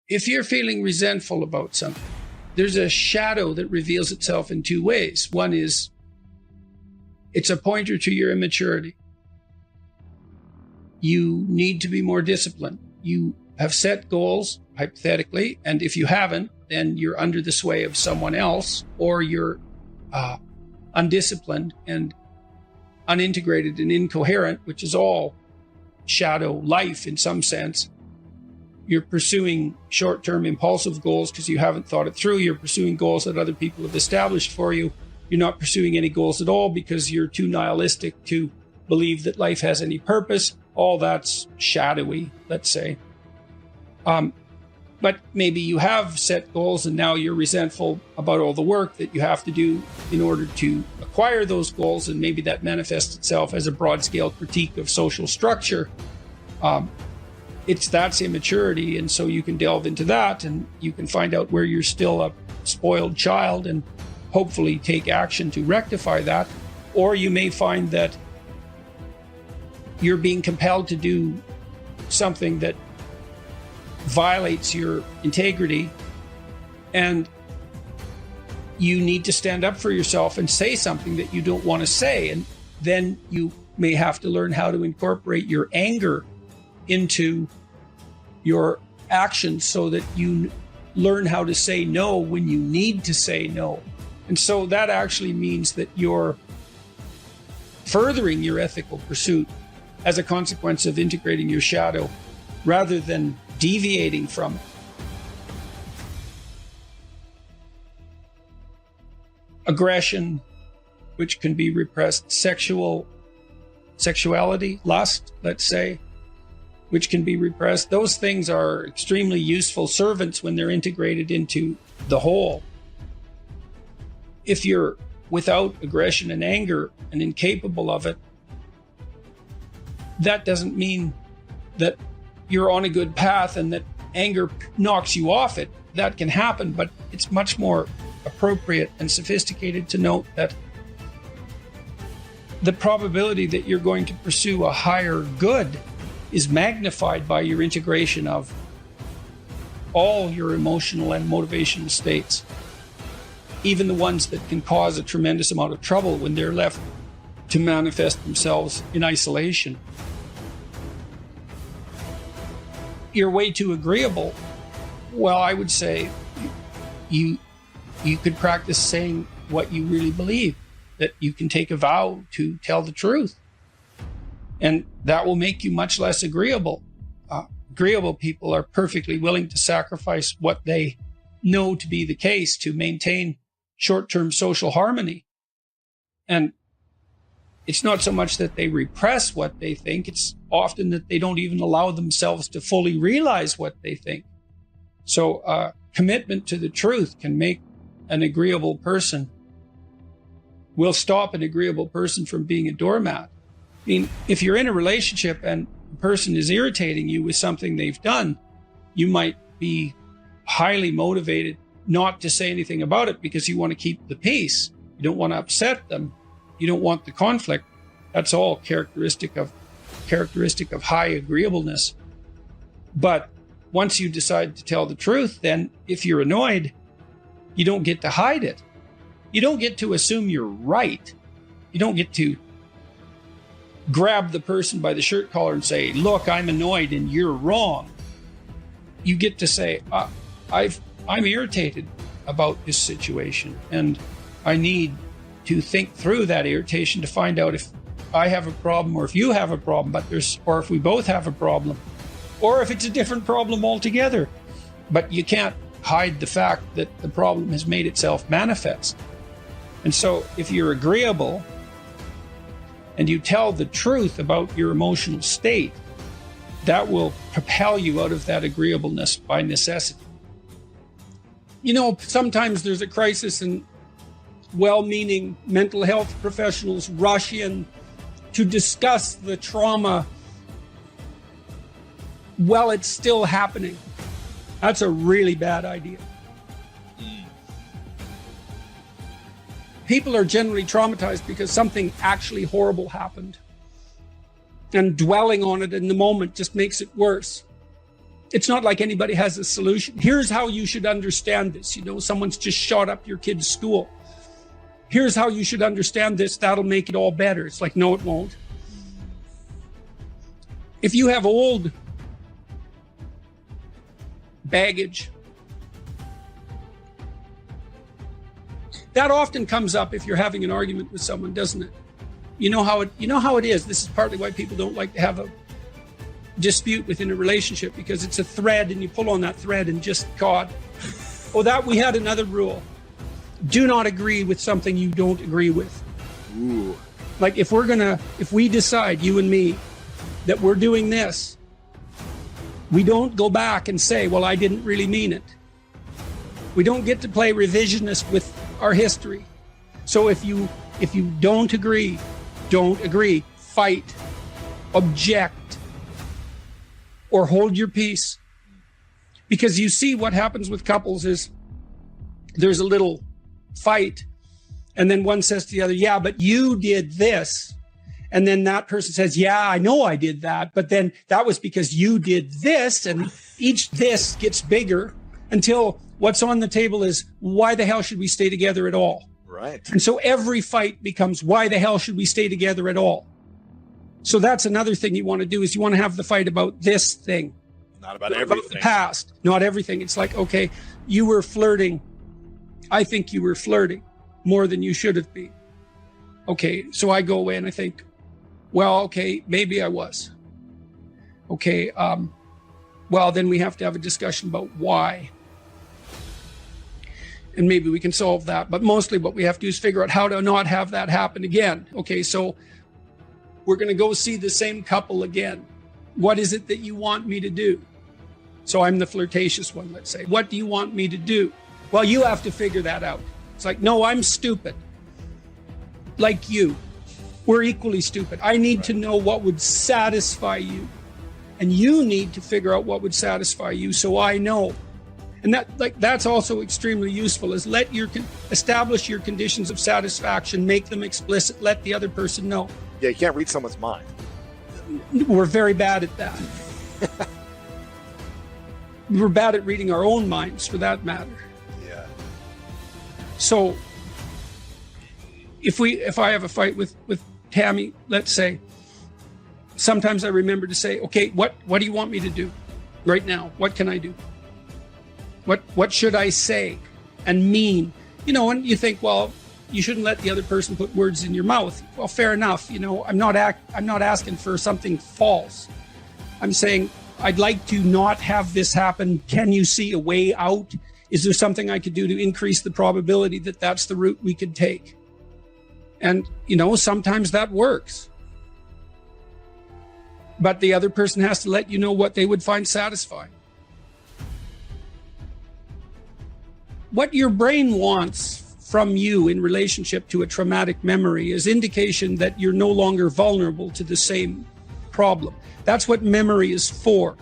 If you're feeling resentful about something, there's a shadow that reveals itself in two ways. One is it's a pointer to your immaturity. You need to be more disciplined. You have set goals, hypothetically, and if you haven't, then you're under the sway of someone else, or you're undisciplined and unintegrated and incoherent, which is all shadow life in some sense. You're pursuing short-term impulsive goals because you haven't thought it through. You're pursuing goals that other people have established for you. You're not pursuing any goals at all because you're too nihilistic to believe that life has any purpose. All that's shadowy, let's say. But maybe you have set goals and now you're resentful about all the work that you have to do in order to acquire those goals, and maybe that manifests itself as a broad-scale critique of social structure. That's immaturity, and so you can delve into that and you can find out where you're still a spoiled child and hopefully take action to rectify that. Or you may find that you're being compelled to do something that violates your integrity, and you need to stand up for yourself and say something that you don't want to say. And then you may have to learn how to incorporate your anger into your actions so that you learn how to say no when you need to say no. And so that actually means that you're furthering your ethical pursuit as a consequence of integrating your shadow rather than deviating from it. Aggression, which can be repressed, sexuality, lust, let's say, which can be repressed. Those things are extremely useful servants when they're integrated into the whole. If you're without aggression and anger and incapable of it, that doesn't mean that you're on a good path and that anger knocks you off it. That can happen, but it's much more appropriate and sophisticated to note that the probability that you're going to pursue a higher good is magnified by your integration of all your emotional and motivational states, even the ones that can cause a tremendous amount of trouble when they're left to manifest themselves in isolation. You're way too agreeable. Well, I would say you could practice saying what you really believe, that you can take a vow to tell the truth. And that will make you much less agreeable. Agreeable people are perfectly willing to sacrifice what they know to be the case to maintain short-term social harmony. And it's not so much that they repress what they think, it's often that they don't even allow themselves to fully realize what they think. So commitment to the truth can make an agreeable person, will stop an agreeable person from being a doormat. I mean, if you're in a relationship and the person is irritating you with something they've done, you might be highly motivated not to say anything about it because you want to keep the peace. You don't want to upset them. You don't want the conflict. That's all characteristic of high agreeableness. But once you decide to tell the truth, then if you're annoyed, you don't get to hide it. You don't get to assume you're right. You don't get to grab the person by the shirt collar and say, look, I'm annoyed and you're wrong. You get to say, I'm irritated about this situation and I need to think through that irritation to find out if I have a problem or if you have a problem, or if we both have a problem, or if it's a different problem altogether. But you can't hide the fact that the problem has made itself manifest. And so if you're agreeable and you tell the truth about your emotional state, that will propel you out of that agreeableness by necessity. You know, sometimes there's a crisis and well-meaning mental health professionals rush in to discuss the trauma while it's still happening. That's a really bad idea. People are generally traumatized because something actually horrible happened. And dwelling on it in the moment just makes it worse. It's not like anybody has a solution. Here's how you should understand this. Someone's just shot up your kid's school. Here's how you should understand this. That'll make it all better. It's like, no, it won't. If you have old baggage, that often comes up if you're having an argument with someone, doesn't it? You know how it is. This is partly why people don't like to have a dispute within a relationship, because it's a thread and you pull on that thread and just, God. We had another rule. Do not agree with something you don't agree with. Ooh. Like if we decide, you and me, that we're doing this, we don't go back and say, well, I didn't really mean it. We don't get to play revisionist with our history. So if you don't agree, fight, object, or hold your peace. Because you see what happens with couples is there's a little fight, and then one says to the other, yeah, but you did this. And then that person says, yeah, I know I did that, but then that was because you did this, and each this gets bigger until what's on the table is, why the hell should we stay together at all? Right. And so every fight becomes, why the hell should we stay together at all? So that's another thing you want to do, is you want to have the fight about this thing. Not about everything. About the past, not everything. It's like, okay, you were flirting. I think you were flirting more than you should have been. Okay, so I go away and I think, well, okay, maybe I was. Okay, well, then we have to have a discussion about why. And maybe we can solve that. But mostly what we have to do is figure out how to not have that happen again. Okay, so we're going to go see the same couple again. What is it that you want me to do? So I'm the flirtatious one, let's say. What do you want me to do? Well, you have to figure that out. It's like, no, I'm stupid. Like you. We're equally stupid. I need to know what would satisfy you. And you need to figure out what would satisfy you, so I know. And that's also extremely useful, is establish your conditions of satisfaction, make them explicit, let the other person know. Yeah, you can't read someone's mind. We're very bad at that. We're bad at reading our own minds, for that matter. Yeah. So if I have a fight with Tammy, let's say, sometimes I remember to say, okay, what do you want me to do right now? What can I do? What should I say and mean? And you think, well, you shouldn't let the other person put words in your mouth. Well, fair enough. I'm not asking for something false. I'm saying, I'd like to not have this happen. Can you see a way out? Is there something I could do to increase the probability that that's the route we could take? And, sometimes that works. But the other person has to let you know what they would find satisfying. What your brain wants from you in relationship to a traumatic memory is indication that you're no longer vulnerable to the same problem. That's what memory is for,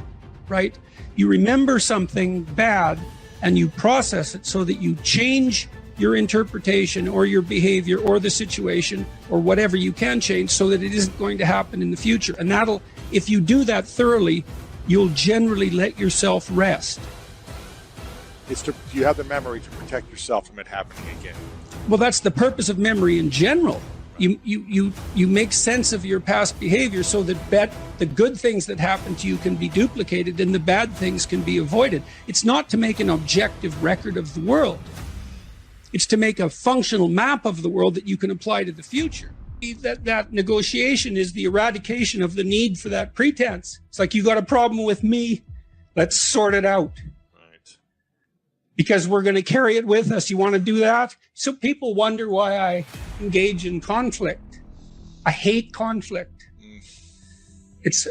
right? You remember something bad and you process it so that you change your interpretation or your behavior or the situation or whatever you can change so that it isn't going to happen in the future. And if you do that thoroughly, you'll generally let yourself rest. You have the memory to protect yourself from it happening again. Well, that's the purpose of memory in general. You make sense of your past behavior so that the good things that happen to you can be duplicated and the bad things can be avoided. It's not to make an objective record of the world. It's to make a functional map of the world that you can apply to the future. That negotiation is the eradication of the need for that pretense. It's like, you got a problem with me, let's sort it out. Because we're going to carry it with us. You want to do that? So people wonder why I engage in conflict. I hate conflict.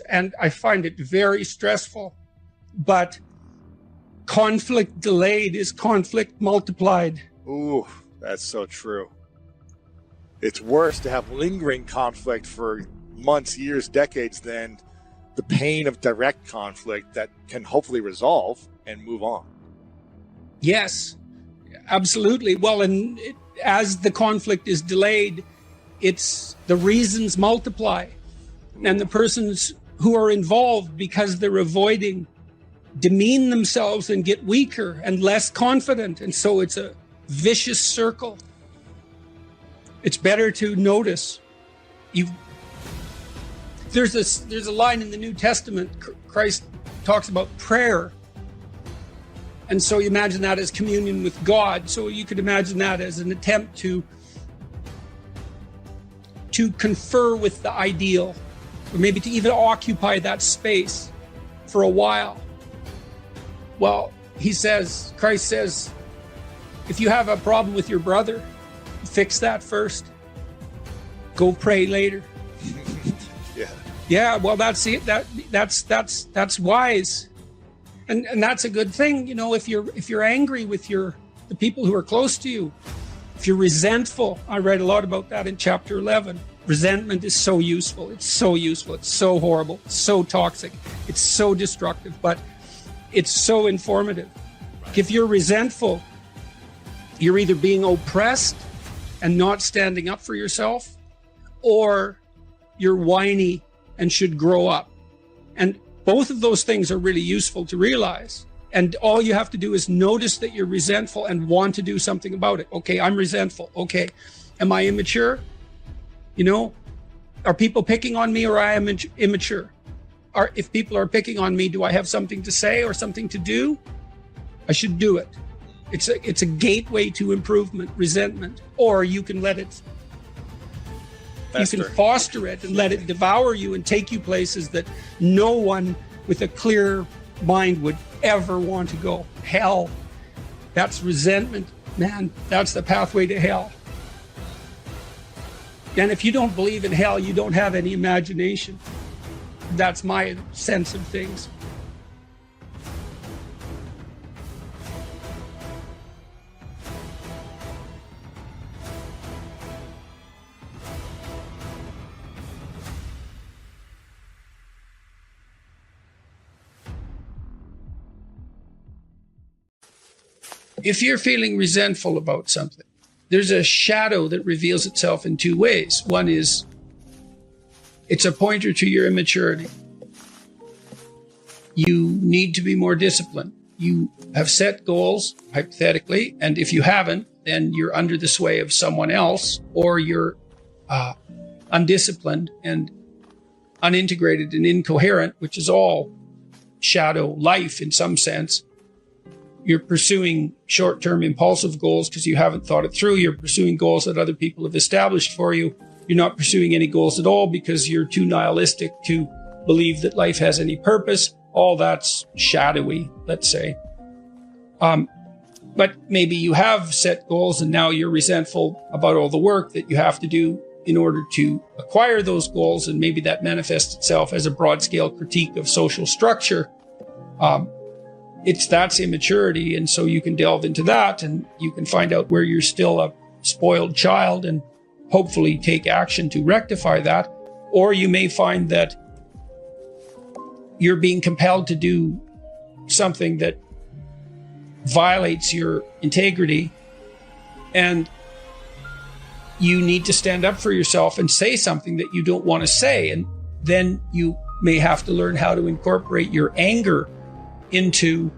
And I find it very stressful. But conflict delayed is conflict multiplied. Ooh, that's so true. It's worse to have lingering conflict for months, years, decades than the pain of direct conflict that can hopefully resolve and move on. Yes, absolutely. Well, and as the conflict is delayed, the reasons multiply. And the persons who are involved, because they're avoiding demean themselves and get weaker and less confident. And so it's a vicious circle. It's better to notice. There's a line in the New Testament. Christ talks about prayer. And so you imagine that as communion with God. So you could imagine that as an attempt to confer with the ideal, or maybe to even occupy that space for a while. Well, Christ says, if you have a problem with your brother, fix that first. Go pray later. Yeah, well, that's it. That's wise. And that's a good thing, if you're angry with the people who are close to you, if you're resentful. I read a lot about that in chapter 11. Resentment is so useful. It's so useful. It's so horrible. It's so toxic. It's so destructive, but it's so informative. If you're resentful, you're either being oppressed and not standing up for yourself, or you're whiny and should grow up. And both of those things are really useful to realize. And all you have to do is notice that you're resentful and want to do something about it. Okay, I'm resentful. Okay, am I immature? Are people picking on me, or I am immature? If people are picking on me, do I have something to say or something to do? I should do it. It's a gateway to improvement, resentment. Or you can let it, you can foster it and let it devour you and take you places that no one with a clear mind would ever want to go. Hell. That's resentment. Man, that's the pathway to hell. And if you don't believe in hell, you don't have any imagination. That's my sense of things. If you're feeling resentful about something, there's a shadow that reveals itself in two ways. One is, it's a pointer to your immaturity. You need to be more disciplined. You have set goals, hypothetically, and if you haven't, then you're under the sway of someone else, or you're undisciplined and unintegrated and incoherent, which is all shadow life in some sense. You're pursuing short-term impulsive goals because you haven't thought it through. You're pursuing goals that other people have established for you. You're not pursuing any goals at all because you're too nihilistic to believe that life has any purpose. All that's shadowy, let's say. But maybe you have set goals and now you're resentful about all the work that you have to do in order to acquire those goals. And maybe that manifests itself as a broad-scale critique of social structure. That's immaturity. And so you can delve into that and you can find out where you're still a spoiled child and hopefully take action to rectify that. Or you may find that you're being compelled to do something that violates your integrity and you need to stand up for yourself and say something that you don't want to say. And then you may have to learn how to incorporate your anger into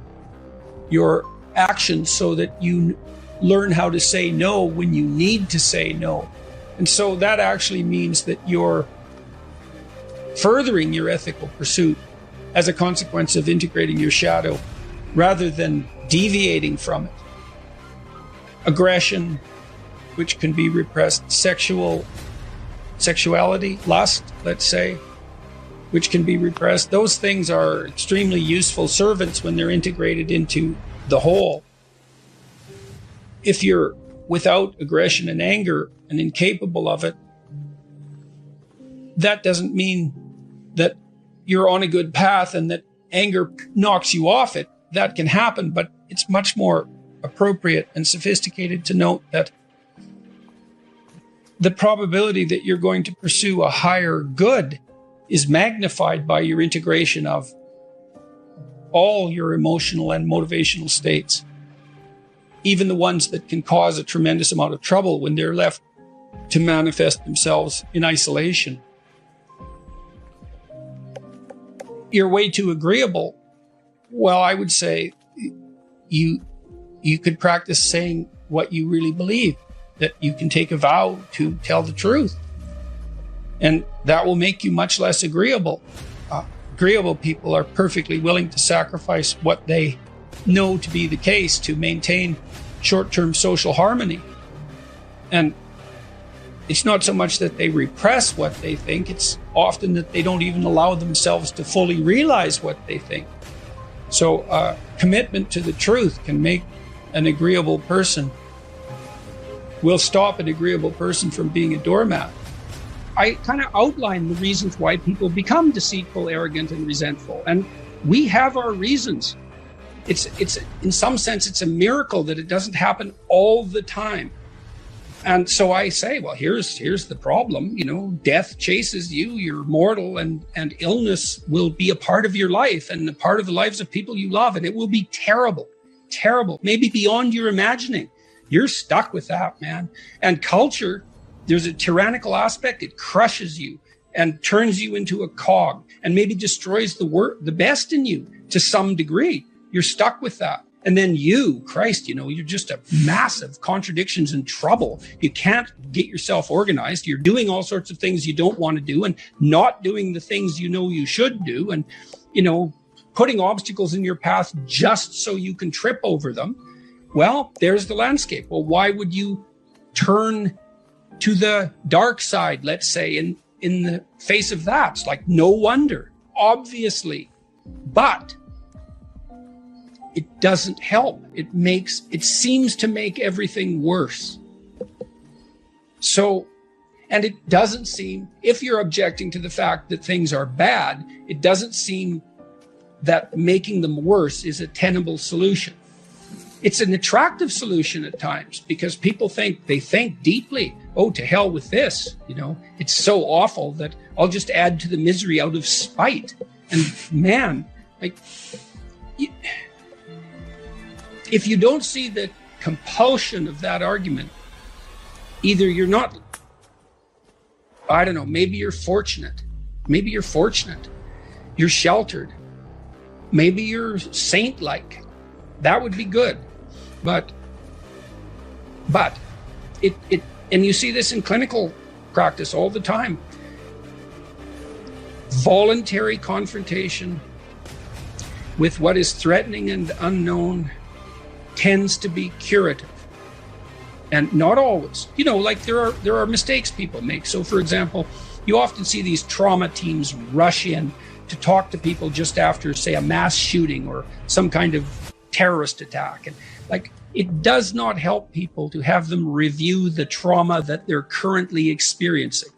your actions so that you learn how to say no when you need to say no. And so that actually means that you're furthering your ethical pursuit as a consequence of integrating your shadow rather than deviating from it. Aggression, which can be repressed, sexuality, lust, let's say, which can be repressed. Those things are extremely useful servants when they're integrated into the whole. If you're without aggression and anger and incapable of it, that doesn't mean that you're on a good path and that anger knocks you off it. That can happen, but it's much more appropriate and sophisticated to note that the probability that you're going to pursue a higher good is magnified by your integration of all your emotional and motivational states, even the ones that can cause a tremendous amount of trouble when they're left to manifest themselves in isolation. You're way too agreeable. Well, I would say you could practice saying what you really believe, that you can take a vow to tell the truth. And that will make you much less agreeable. Agreeable people are perfectly willing to sacrifice what they know to be the case to maintain short-term social harmony. And it's not so much that they repress what they think, it's often that they don't even allow themselves to fully realize what they think. So commitment to the truth can make an agreeable person, will stop an agreeable person from being a doormat. I kind of outlined the reasons why people become deceitful, arrogant, and resentful. And we have our reasons. It's in some sense, it's a miracle that it doesn't happen all the time. And so I say, well, here's the problem. You know, death chases you, you're mortal, and illness will be a part of your life and a part of the lives of people you love. And it will be terrible, terrible, maybe beyond your imagining. You're stuck with that, man. And culture, there's a tyrannical aspect. It crushes you and turns you into a cog and maybe destroys the best in you to some degree. You're stuck with that. And then Christ, you're just a massive contradictions and trouble. You can't get yourself organized. You're doing all sorts of things you don't want to do and not doing the things you know you should do. And, putting obstacles in your path just so you can trip over them. Well, there's the landscape. Well, why would you turn to the dark side, let's say, in the face of that? It's like, no wonder, obviously. But it doesn't help. It seems to make everything worse. So, and it doesn't seem, if you're objecting to the fact that things are bad, it doesn't seem that making them worse is a tenable solution. It's an attractive solution at times because people think deeply, oh, to hell with this. It's so awful that I'll just add to the misery out of spite. And man, if you don't see the compulsion of that argument, either you're not, I don't know, maybe you're fortunate. You're sheltered. Maybe you're saint-like. That would be good. But it and you see this in clinical practice all the time. Voluntary confrontation with what is threatening and unknown tends to be curative. And not always. There are mistakes people make. So for example, you often see these trauma teams rush in to talk to people just after, say, a mass shooting or some kind of terrorist attack. And it does not help people to have them review the trauma that they're currently experiencing.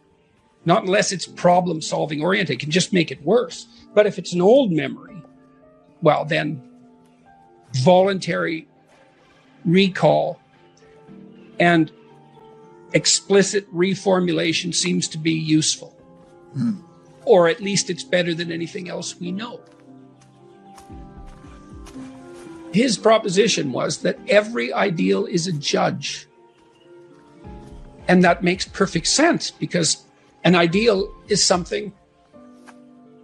Not unless it's problem solving oriented. It can just make it worse. But if it's an old memory, well, then voluntary recall and explicit reformulation seems to be useful. Or at least it's better than anything else we know. His proposition was that every ideal is a judge. And that makes perfect sense because an ideal is something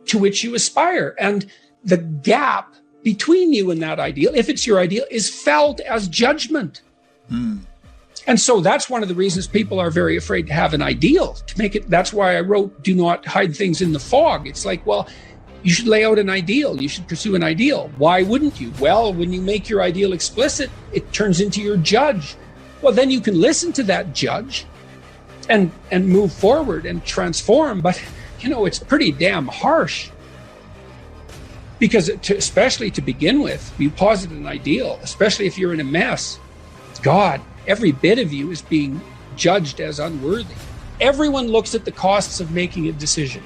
to which you aspire. And the gap between you and that ideal, if it's your ideal, is felt as judgment. And so that's one of the reasons people are very afraid to have an ideal, to make it. That's why I wrote, do not hide things in the fog. It's like, well, you should lay out an ideal. You should pursue an ideal. Why wouldn't you? Well, when you make your ideal explicit, it turns into your judge. Well, then you can listen to that judge and move forward and transform. But, it's pretty damn harsh. Because especially to begin with, you posit an ideal, especially if you're in a mess. God, every bit of you is being judged as unworthy. Everyone looks at the costs of making a decision.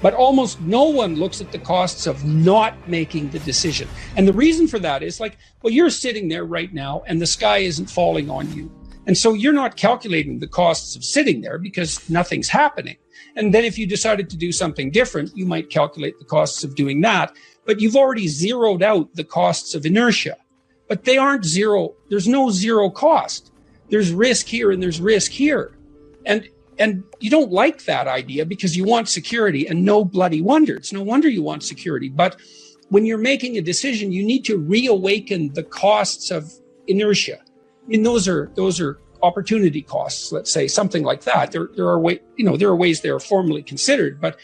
But almost no one looks at the costs of not making the decision. And the reason for that is you're sitting there right now and the sky isn't falling on you. And so you're not calculating the costs of sitting there because nothing's happening. And then if you decided to do something different, you might calculate the costs of doing that. But you've already zeroed out the costs of inertia. But they aren't zero. There's no zero cost. There's risk here and there's risk here. And you don't like that idea because you want security, and no bloody wonder. It's no wonder you want security. But when you're making a decision, you need to reawaken the costs of inertia. I mean, those are opportunity costs, let's say, something like that. There are ways they are formally considered, but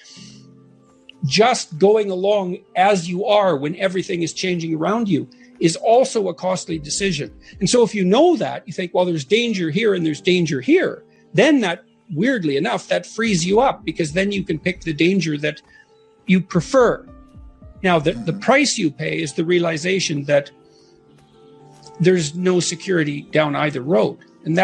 just going along as you are when everything is changing around you is also a costly decision. And so if you know that, you think, well, there's danger here and there's danger here, then that, weirdly enough, that frees you up, because then you can pick the danger that you prefer. Now, the price you pay is the realization that there's no security down either road. And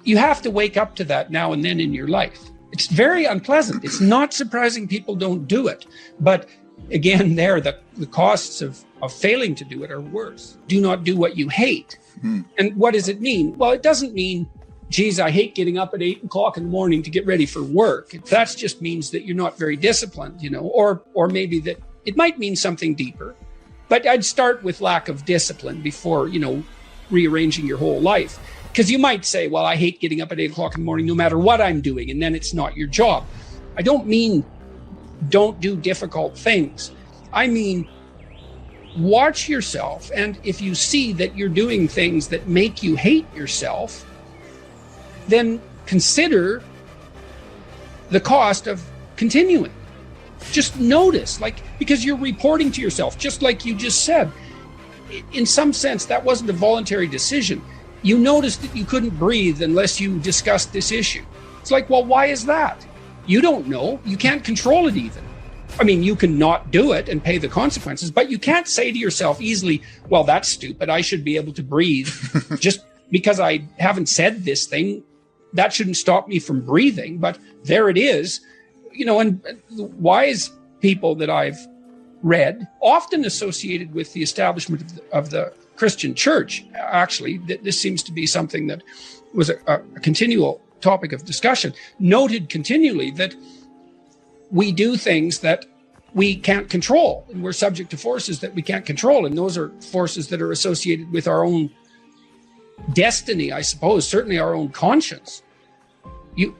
you have to wake up to that now and then in your life. It's very unpleasant. It's not surprising people don't do it. But again, the costs of failing to do it are worse. Do not do what you hate. And what does it mean? Well, it doesn't mean, geez, I hate getting up at 8 o'clock in the morning to get ready for work. That just means that you're not very disciplined, or maybe that it might mean something deeper. But I'd start with lack of discipline before, rearranging your whole life. Because you might say, well, I hate getting up at 8 o'clock in the morning no matter what I'm doing, and then it's not your job. I don't mean don't do difficult things. I mean, watch yourself, and if you see that you're doing things that make you hate yourself, then consider the cost of continuing. Just notice, because you're reporting to yourself, just like you just said. In some sense, that wasn't a voluntary decision. You noticed that you couldn't breathe unless you discussed this issue. It's like, well, why is that? You don't know. You can't control it even. I mean, you can not do it and pay the consequences, but you can't say to yourself easily, well, that's stupid. I should be able to breathe. Just because I haven't said this thing, that shouldn't stop me from breathing. But there it is. And wise people that I've read, often associated with the establishment of the Christian church, actually, this seems to be something that was a continual topic of discussion, noted continually that we do things that we can't control, and we're subject to forces that we can't control, and those are forces that are associated with our own destiny, I suppose, certainly our own conscience. You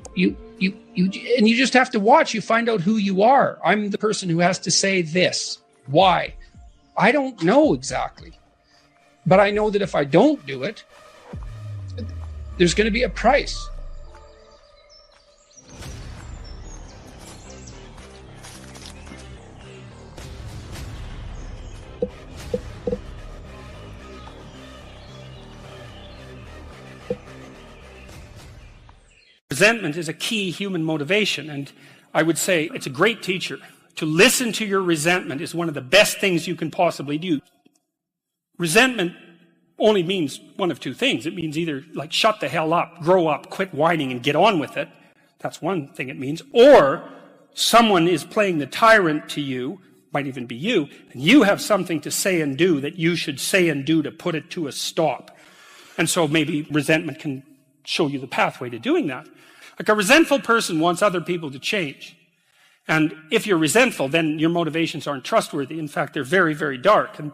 just have to watch. You find out who you are. I'm the person who has to say this. Why? I don't know exactly. But I know that if I don't do it, there's going to be a price. Resentment is a key human motivation, and I would say it's a great teacher. To listen to your resentment is one of the best things you can possibly do. Resentment only means one of two things. It means either shut the hell up, grow up, quit whining and get on with it. That's one thing it means. Or someone is playing the tyrant to you, might even be you, and you have something to say and do that you should say and do to put it to a stop. And so maybe resentment can show you the pathway to doing that. A resentful person wants other people to change. And if you're resentful, then your motivations aren't trustworthy. In fact, they're very, very dark. And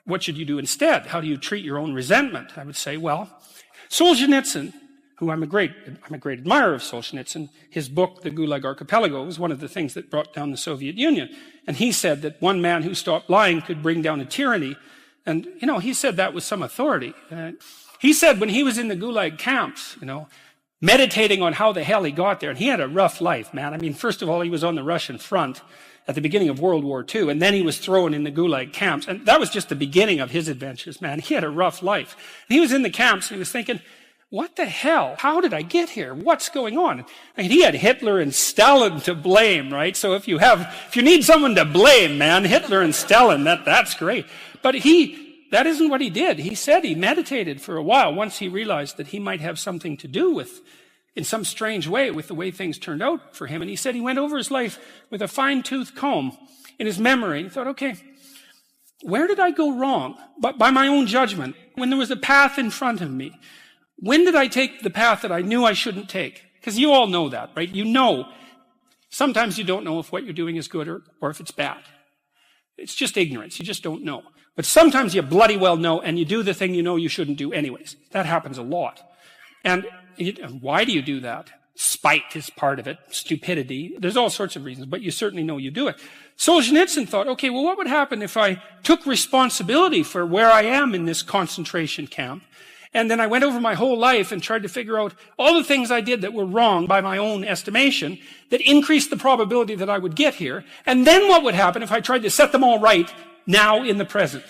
what should you do instead? How do you treat your own resentment? I would say, well, Solzhenitsyn, who I'm a great admirer of Solzhenitsyn, his book, The Gulag Archipelago, was one of the things that brought down the Soviet Union. And he said that one man who stopped lying could bring down a tyranny. And, he said that with some authority. He said when he was in the Gulag camps, meditating on how the hell he got there, and he had a rough life, man. I mean, first of all, he was on the Russian front at the beginning of World War II, and then he was thrown in the Gulag camps, and that was just the beginning of his adventures, man. He had a rough life. And he was in the camps, and he was thinking, what the hell? How did I get here? What's going on? I mean, he had Hitler and Stalin to blame, right? So if you need someone to blame, man, Hitler and Stalin, that's great. But that isn't what he did. He said he meditated for a while once he realized that he might have something to do with, in some strange way, with the way things turned out for him. And he said he went over his life with a fine-tooth comb in his memory. He thought, okay, where did I go wrong? But by my own judgment, when there was a path in front of me, when did I take the path that I knew I shouldn't take? Because you all know that, right? Sometimes you don't know if what you're doing is good or if it's bad. It's just ignorance. You just don't know. But sometimes you bloody well know, and you do the thing you know you shouldn't do anyways. That happens a lot. And why do you do that? spite is part of it, stupidity. There's all sorts of reasons, but you certainly know you do it. Solzhenitsyn thought, okay, well, what would happen if I took responsibility for where I am in this concentration camp, and then I went over my whole life and tried to figure out all the things I did that were wrong by my own estimation that increased the probability that I would get here, and then what would happen if I tried to set them all right now in the present?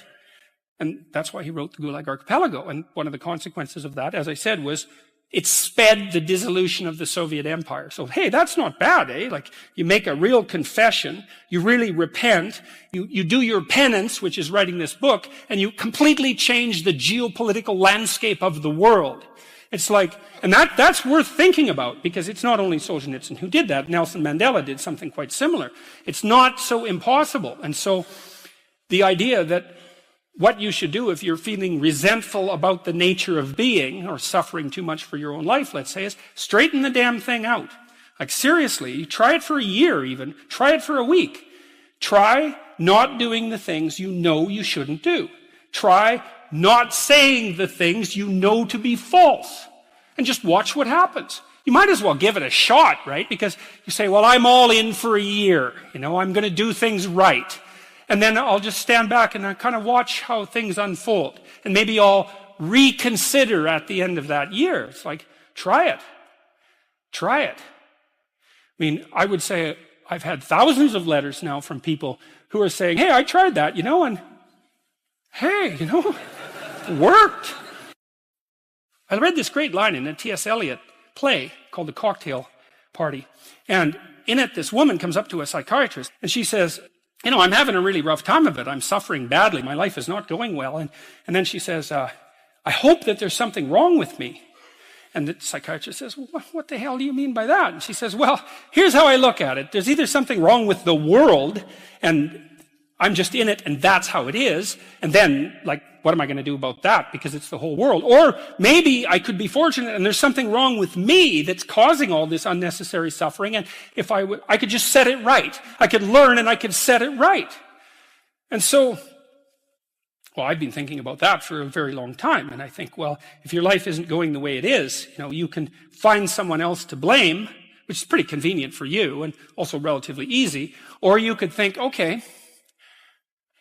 And that's why he wrote the Gulag Archipelago. And one of the consequences of that, as I said, was it sped the dissolution of the Soviet Empire. So, hey, that's not bad, eh? Like, you make a real confession, you really repent, you do your penance, which is writing this book, and you completely change the geopolitical landscape of the world. It's like, and that's worth thinking about, because it's not only Solzhenitsyn who did that. Nelson Mandela did something quite similar. It's not so impossible. And so, the idea that what you should do if you're feeling resentful about the nature of being or suffering too much for your own life, let's say, is straighten the damn thing out. Like, seriously, try it for a year even. Try it for a week. Try not doing the things you know you shouldn't do. Try not saying the things you know to be false. And just watch what happens. You might as well give it a shot, right? Because you say, well, I'm all in for a year. You know, I'm going to do things right. And then I'll just stand back and I kind of watch how things unfold. And maybe I'll reconsider at the end of that year. It's like, try it. Try it. I mean, I would say I've had thousands of letters now from people who are saying, hey, I tried that, you know, and hey, you know, it worked. I read this great line in a T.S. Eliot play called The Cocktail Party. And in it, this woman comes up to a psychiatrist and she says, you know, I'm having a really rough time of it. I'm suffering badly. My life is not going well. And then she says, I hope that there's something wrong with me. And the psychiatrist says, well, what the hell do you mean by that? And she says, well, here's how I look at it. There's either something wrong with the world, and I'm just in it, and that's how it is. And then, like, what am I going to do about that? Because it's the whole world. Or maybe I could be fortunate, and there's something wrong with me that's causing all this unnecessary suffering. And if I could just set it right. I could learn, and I could set it right. And so, well, I've been thinking about that for a very long time. And I think, well, if your life isn't going the way it is, you know, you can find someone else to blame, which is pretty convenient for you and also relatively easy. Or you could think, okay,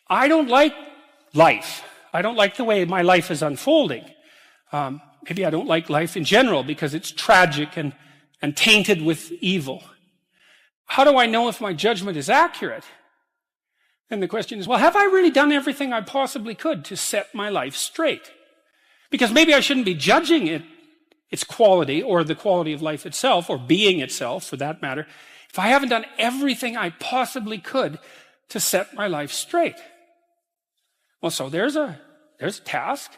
I don't like life. I don't like the way my life is unfolding. Maybe I don't like life in general because it's tragic and tainted with evil. How do I know if my judgment is accurate? And the question is, well, have I really done everything I possibly could to set my life straight? Because maybe I shouldn't be judging its quality or the quality of life itself or being itself, for that matter, if I haven't done everything I possibly could to set my life straight. Well, so there's a task.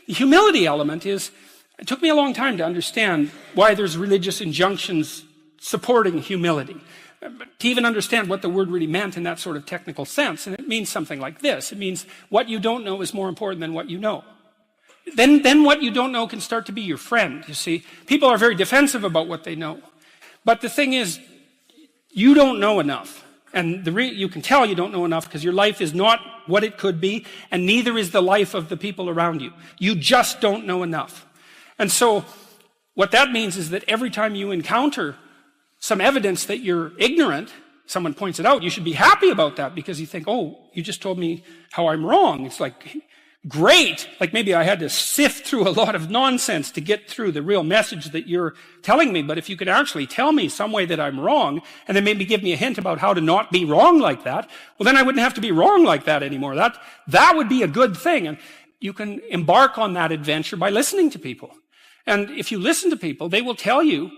The humility element is, it took me a long time to understand why there's religious injunctions supporting humility. To even understand what the word really meant in that sort of technical sense. And it means something like this. It means what you don't know is more important than what you know. Then what you don't know can start to be your friend, you see. People are very defensive about what they know. But the thing is, you don't know enough. And you can tell you don't know enough because your life is not what it could be, and neither is the life of the people around you. You just don't know enough. And so what that means is that every time you encounter some evidence that you're ignorant, someone points it out, you should be happy about that because you think, oh, you just told me how I'm wrong. It's like, great. Like maybe I had to sift through a lot of nonsense to get through the real message that you're telling me. But if you could actually tell me some way that I'm wrong and then maybe give me a hint about how to not be wrong like that, well, then I wouldn't have to be wrong like that anymore. That would be a good thing. And you can embark on that adventure by listening to people. And if you listen to people, they'll tell you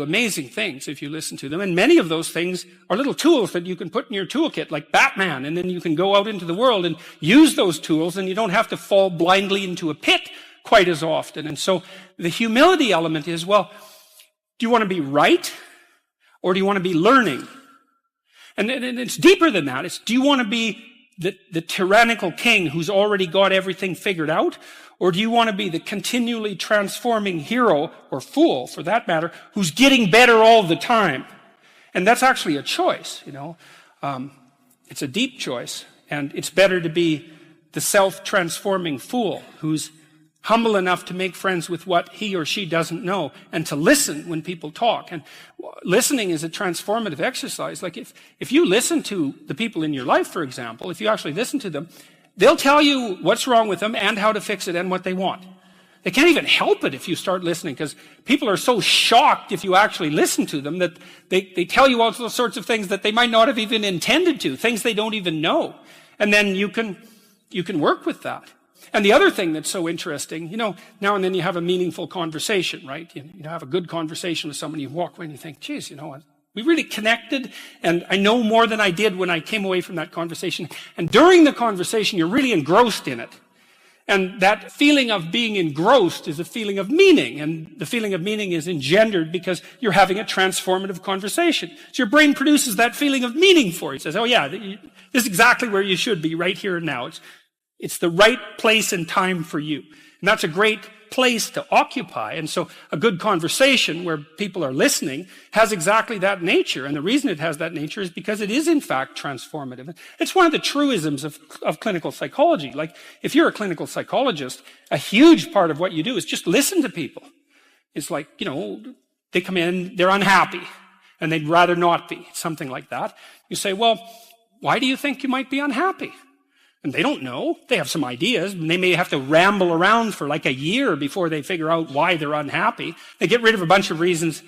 amazing things if you listen to them. And many of those things are little tools that you can put in your toolkit, like Batman. And then you can go out into the world and use those tools, and you don't have to fall blindly into a pit quite as often. And so the humility element is, well, do you want to be right? Or do you want to be learning? And it's deeper than that. It's, do you want to be the tyrannical king who's already got everything figured out? Or do you want to be the continually transforming hero, or fool for that matter, who's getting better all the time? And that's actually a choice, you know. It's a deep choice. And it's better to be the self-transforming fool who's humble enough to make friends with what he or she doesn't know, and to listen when people talk. And listening is a transformative exercise. Like if you listen to the people in your life, for example, if you actually listen to them, they'll tell you what's wrong with them and how to fix it and what they want. They can't even help it if you start listening, because people are so shocked if you actually listen to them that they tell you all sorts of things that they might not have even intended to, things they don't even know. And then you can work with that. And the other thing that's so interesting, now and then you have a meaningful conversation, right? You have a good conversation with someone, you walk away and you think, geez, we really connected, and I know more than I did when I came away from that conversation. And during the conversation, you're really engrossed in it. And that feeling of being engrossed is a feeling of meaning. And the feeling of meaning is engendered because you're having a transformative conversation. So your brain produces that feeling of meaning for you. It says, oh yeah, this is exactly where you should be right here and now. It's the right place and time for you. And that's a great place to occupy. And so a good conversation where people are listening has exactly that nature. And the reason it has that nature is because it is in fact transformative. It's one of the truisms of clinical psychology. Like if you're a clinical psychologist, a huge part of what you do is just listen to people. It's like, they come in, they're unhappy and they'd rather not be, something like that. You say, well, why do you think you might be unhappy? And they don't know. They have some ideas, and they may have to ramble around for like a year before they figure out why they're unhappy. They get rid of a bunch of reasons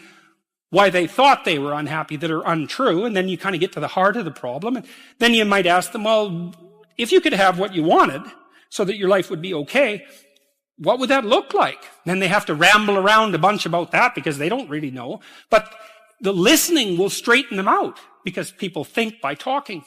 why they thought they were unhappy that are untrue, and then you kind of get to the heart of the problem. And then you might ask them, well, if you could have what you wanted so that your life would be okay, what would that look like? Then they have to ramble around a bunch about that because they don't really know. But the listening will straighten them out because people think by talking.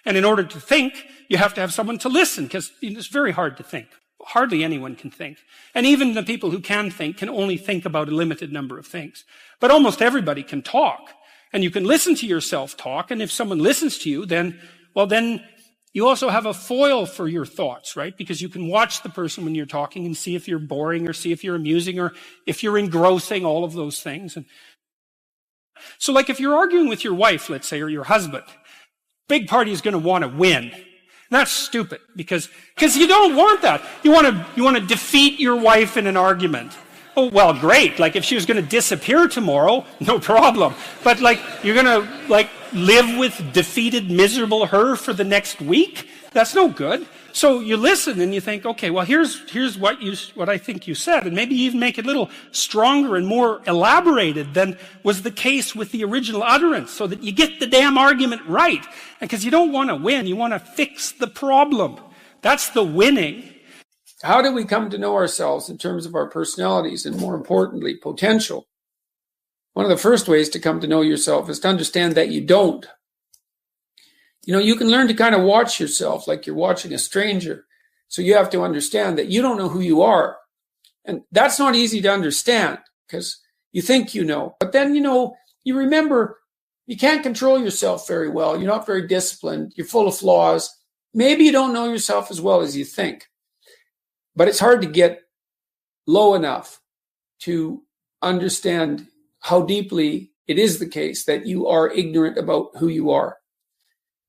And in order to think, you have to have someone to listen, because it's very hard to think. Hardly anyone can think. And even the people who can think can only think about a limited number of things. But almost everybody can talk. And you can listen to yourself talk, and if someone listens to you, then you also have a foil for your thoughts, right? Because you can watch the person when you're talking and see if you're boring or see if you're amusing or if you're engrossing, all of those things. And so like if you're arguing with your wife, let's say, or your husband, big party is going to want to win. That's stupid because you don't want that. You want to defeat your wife in an argument. Oh, well, great. Like if she was going to disappear tomorrow, no problem. But like you're going to live with defeated, miserable her for the next week? That's no good. So you listen and you think, okay, well, here's what I think you said, and maybe even make it a little stronger and more elaborated than was the case with the original utterance, so that you get the damn argument right. Because you don't want to win, you want to fix the problem. That's the winning. How do we come to know ourselves in terms of our personalities and, more importantly, potential? One of the first ways to come to know yourself is to understand that you don't. You can learn to kind of watch yourself like you're watching a stranger. So you have to understand that you don't know who you are. And that's not easy to understand because you think you know. But then, you remember you can't control yourself very well. You're not very disciplined. You're full of flaws. Maybe you don't know yourself as well as you think. But it's hard to get low enough to understand how deeply it is the case that you are ignorant about who you are.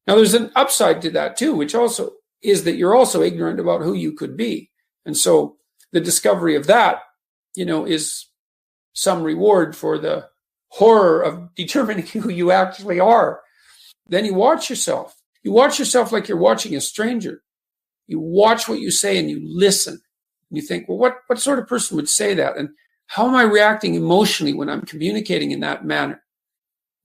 Now, there's an upside to that, too, which also is that you're also ignorant about who you could be. And so the discovery of that, is some reward for the horror of determining who you actually are. Then you watch yourself. You watch yourself like you're watching a stranger. You watch what you say and you listen. And you think, well, what sort of person would say that? And how am I reacting emotionally when I'm communicating in that manner?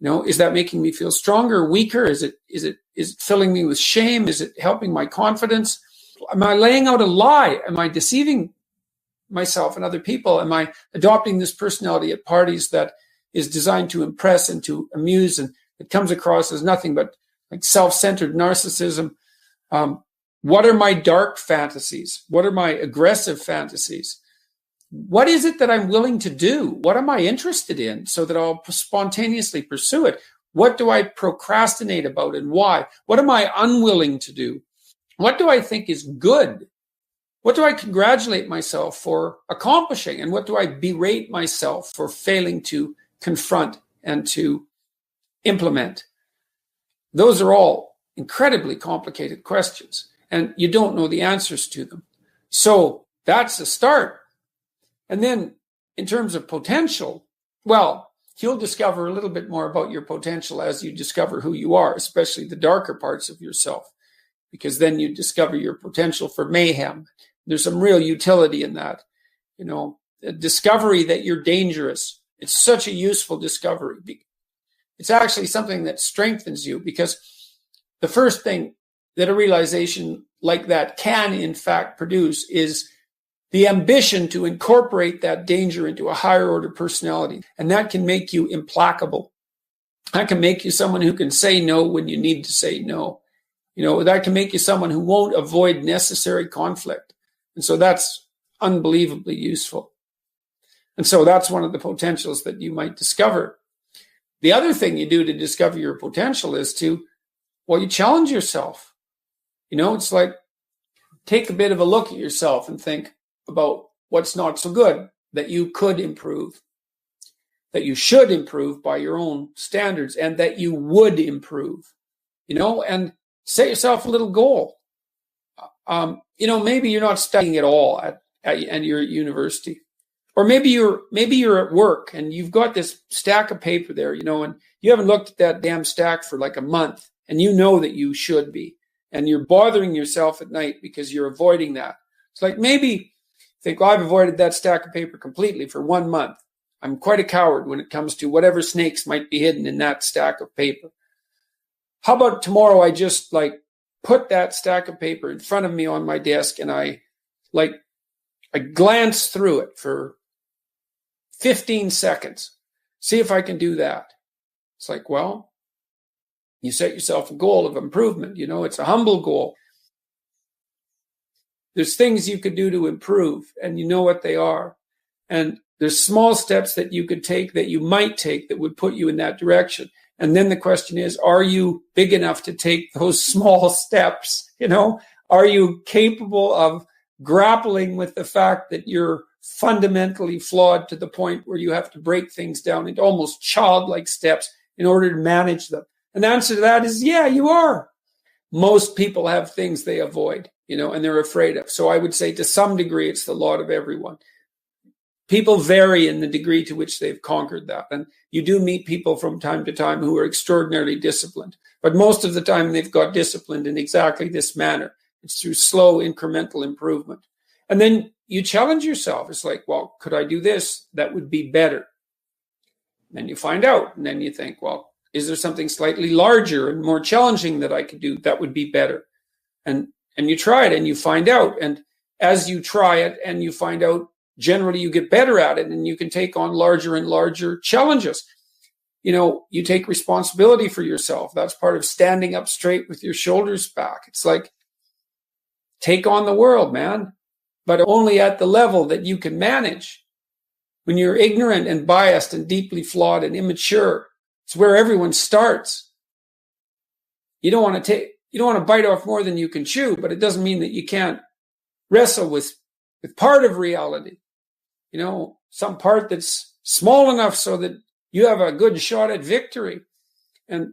Is that making me feel stronger, weaker? Is it filling me with shame? Is it helping my confidence? Am I laying out a lie? Am I deceiving myself and other people? Am I adopting this personality at parties that is designed to impress and to amuse, and it comes across as nothing but like self-centered narcissism? What are my dark fantasies? What are my aggressive fantasies? What is it that I'm willing to do? What am I interested in so that I'll spontaneously pursue it? What do I procrastinate about and why? What am I unwilling to do? What do I think is good? What do I congratulate myself for accomplishing? And what do I berate myself for failing to confront and to implement? Those are all incredibly complicated questions, and you don't know the answers to them. So That's a start. And then in terms of potential, well, you'll discover a little bit more about your potential as you discover who you are, especially the darker parts of yourself, because then you discover your potential for mayhem. There's some real utility in that. A discovery that you're dangerous. It's such a useful discovery. It's actually something that strengthens you, because the first thing that a realization like that can, in fact, produce is the ambition to incorporate that danger into a higher order personality. And that can make you implacable. That can make you someone who can say no when you need to say no. That can make you someone who won't avoid necessary conflict. And so that's unbelievably useful. And so that's one of the potentials that you might discover. The other thing you do to discover your potential is you challenge yourself. It's like, take a bit of a look at yourself and think about what's not so good that you could improve, that you should improve by your own standards, and that you would improve, and set yourself a little goal. Maybe you're not studying at all and you're at university, or maybe you're at work and you've got this stack of paper there, and you haven't looked at that damn stack for like a month, and you know that you should be, and you're bothering yourself at night because you're avoiding that. It's like, maybe think, well, I've avoided that stack of paper completely for 1 month. I'm quite a coward when it comes to whatever snakes might be hidden in that stack of paper. How about tomorrow I just put that stack of paper in front of me on my desk, and I glance through it for 15 seconds. See if I can do that. It's like, well, you set yourself a goal of improvement. It's a humble goal. There's things you could do to improve, and you know what they are. And there's small steps that you could take, that you might take, that would put you in that direction. And then the question is, are you big enough to take those small steps? Are you capable of grappling with the fact that you're fundamentally flawed to the point where you have to break things down into almost childlike steps in order to manage them? And the answer to that is, yeah, you are. Most people have things they avoid, and they're afraid of. So I would say, to some degree, it's the lot of everyone. People vary in the degree to which they've conquered that. And you do meet people from time to time who are extraordinarily disciplined. But most of the time, they've got disciplined in exactly this manner. It's through slow, incremental improvement. And then you challenge yourself. It's like, well, could I do this? That would be better. And then you find out. And then you think, well, is there something slightly larger and more challenging that I could do that would be better? And you try it and you find out. And as you try it and you find out, generally you get better at it, and you can take on larger and larger challenges. You take responsibility for yourself. That's part of standing up straight with your shoulders back. It's like, take on the world, man, but only at the level that you can manage. When you're ignorant and biased and deeply flawed and immature, it's where everyone starts. You don't want to bite off more than you can chew, but it doesn't mean that you can't wrestle with part of reality. Some part that's small enough so that you have a good shot at victory. And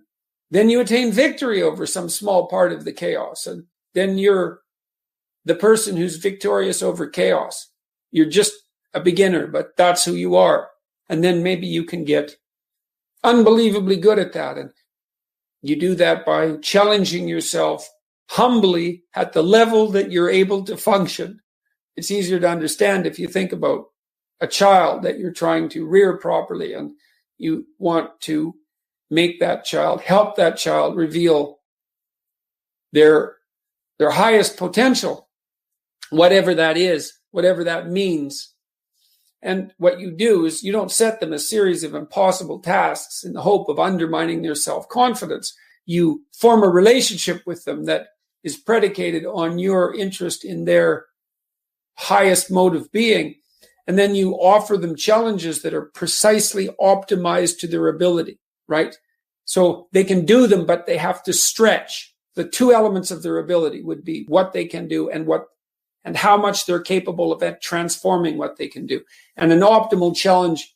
then you attain victory over some small part of the chaos. And then you're the person who's victorious over chaos. You're just a beginner, but that's who you are. And then maybe you can get unbelievably good at that. And you do that by challenging yourself humbly at the level that you're able to function. It's easier to understand if you think about a child that you're trying to rear properly, and you want to make that child, help that child reveal their highest potential, whatever that is, whatever that means. And what you do is you don't set them a series of impossible tasks in the hope of undermining their self-confidence. You form a relationship with them that is predicated on your interest in their highest mode of being. And then you offer them challenges that are precisely optimized to their ability, right? So they can do them, but they have to stretch. The two elements of their ability would be what they can do and how much they're capable of transforming what they can do. And an optimal challenge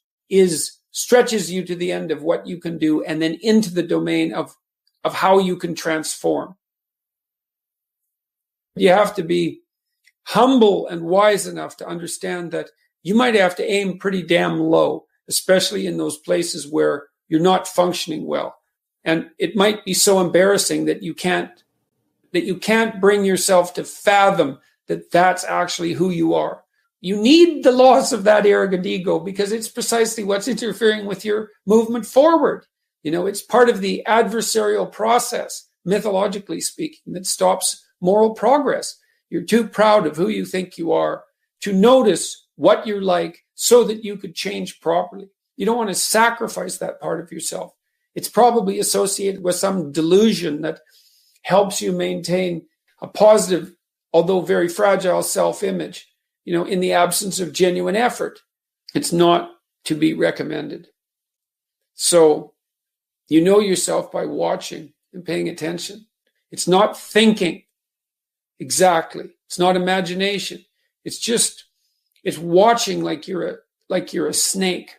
stretches you to the end of what you can do, and then into the domain of how you can transform. You have to be humble and wise enough to understand that you might have to aim pretty damn low, especially in those places where you're not functioning well. And it might be so embarrassing that you can't bring yourself to fathom that that's actually who you are. You need the loss of that arrogant ego because it's precisely what's interfering with your movement forward. It's part of the adversarial process, mythologically speaking, that stops moral progress. You're too proud of who you think you are to notice what you're like so that you could change properly. You don't want to sacrifice that part of yourself. It's probably associated with some delusion that helps you maintain a positive, although very fragile self-image, in the absence of genuine effort. It's not to be recommended. So you know yourself by watching and paying attention. It's not thinking exactly. It's not imagination. It's watching like you're a snake.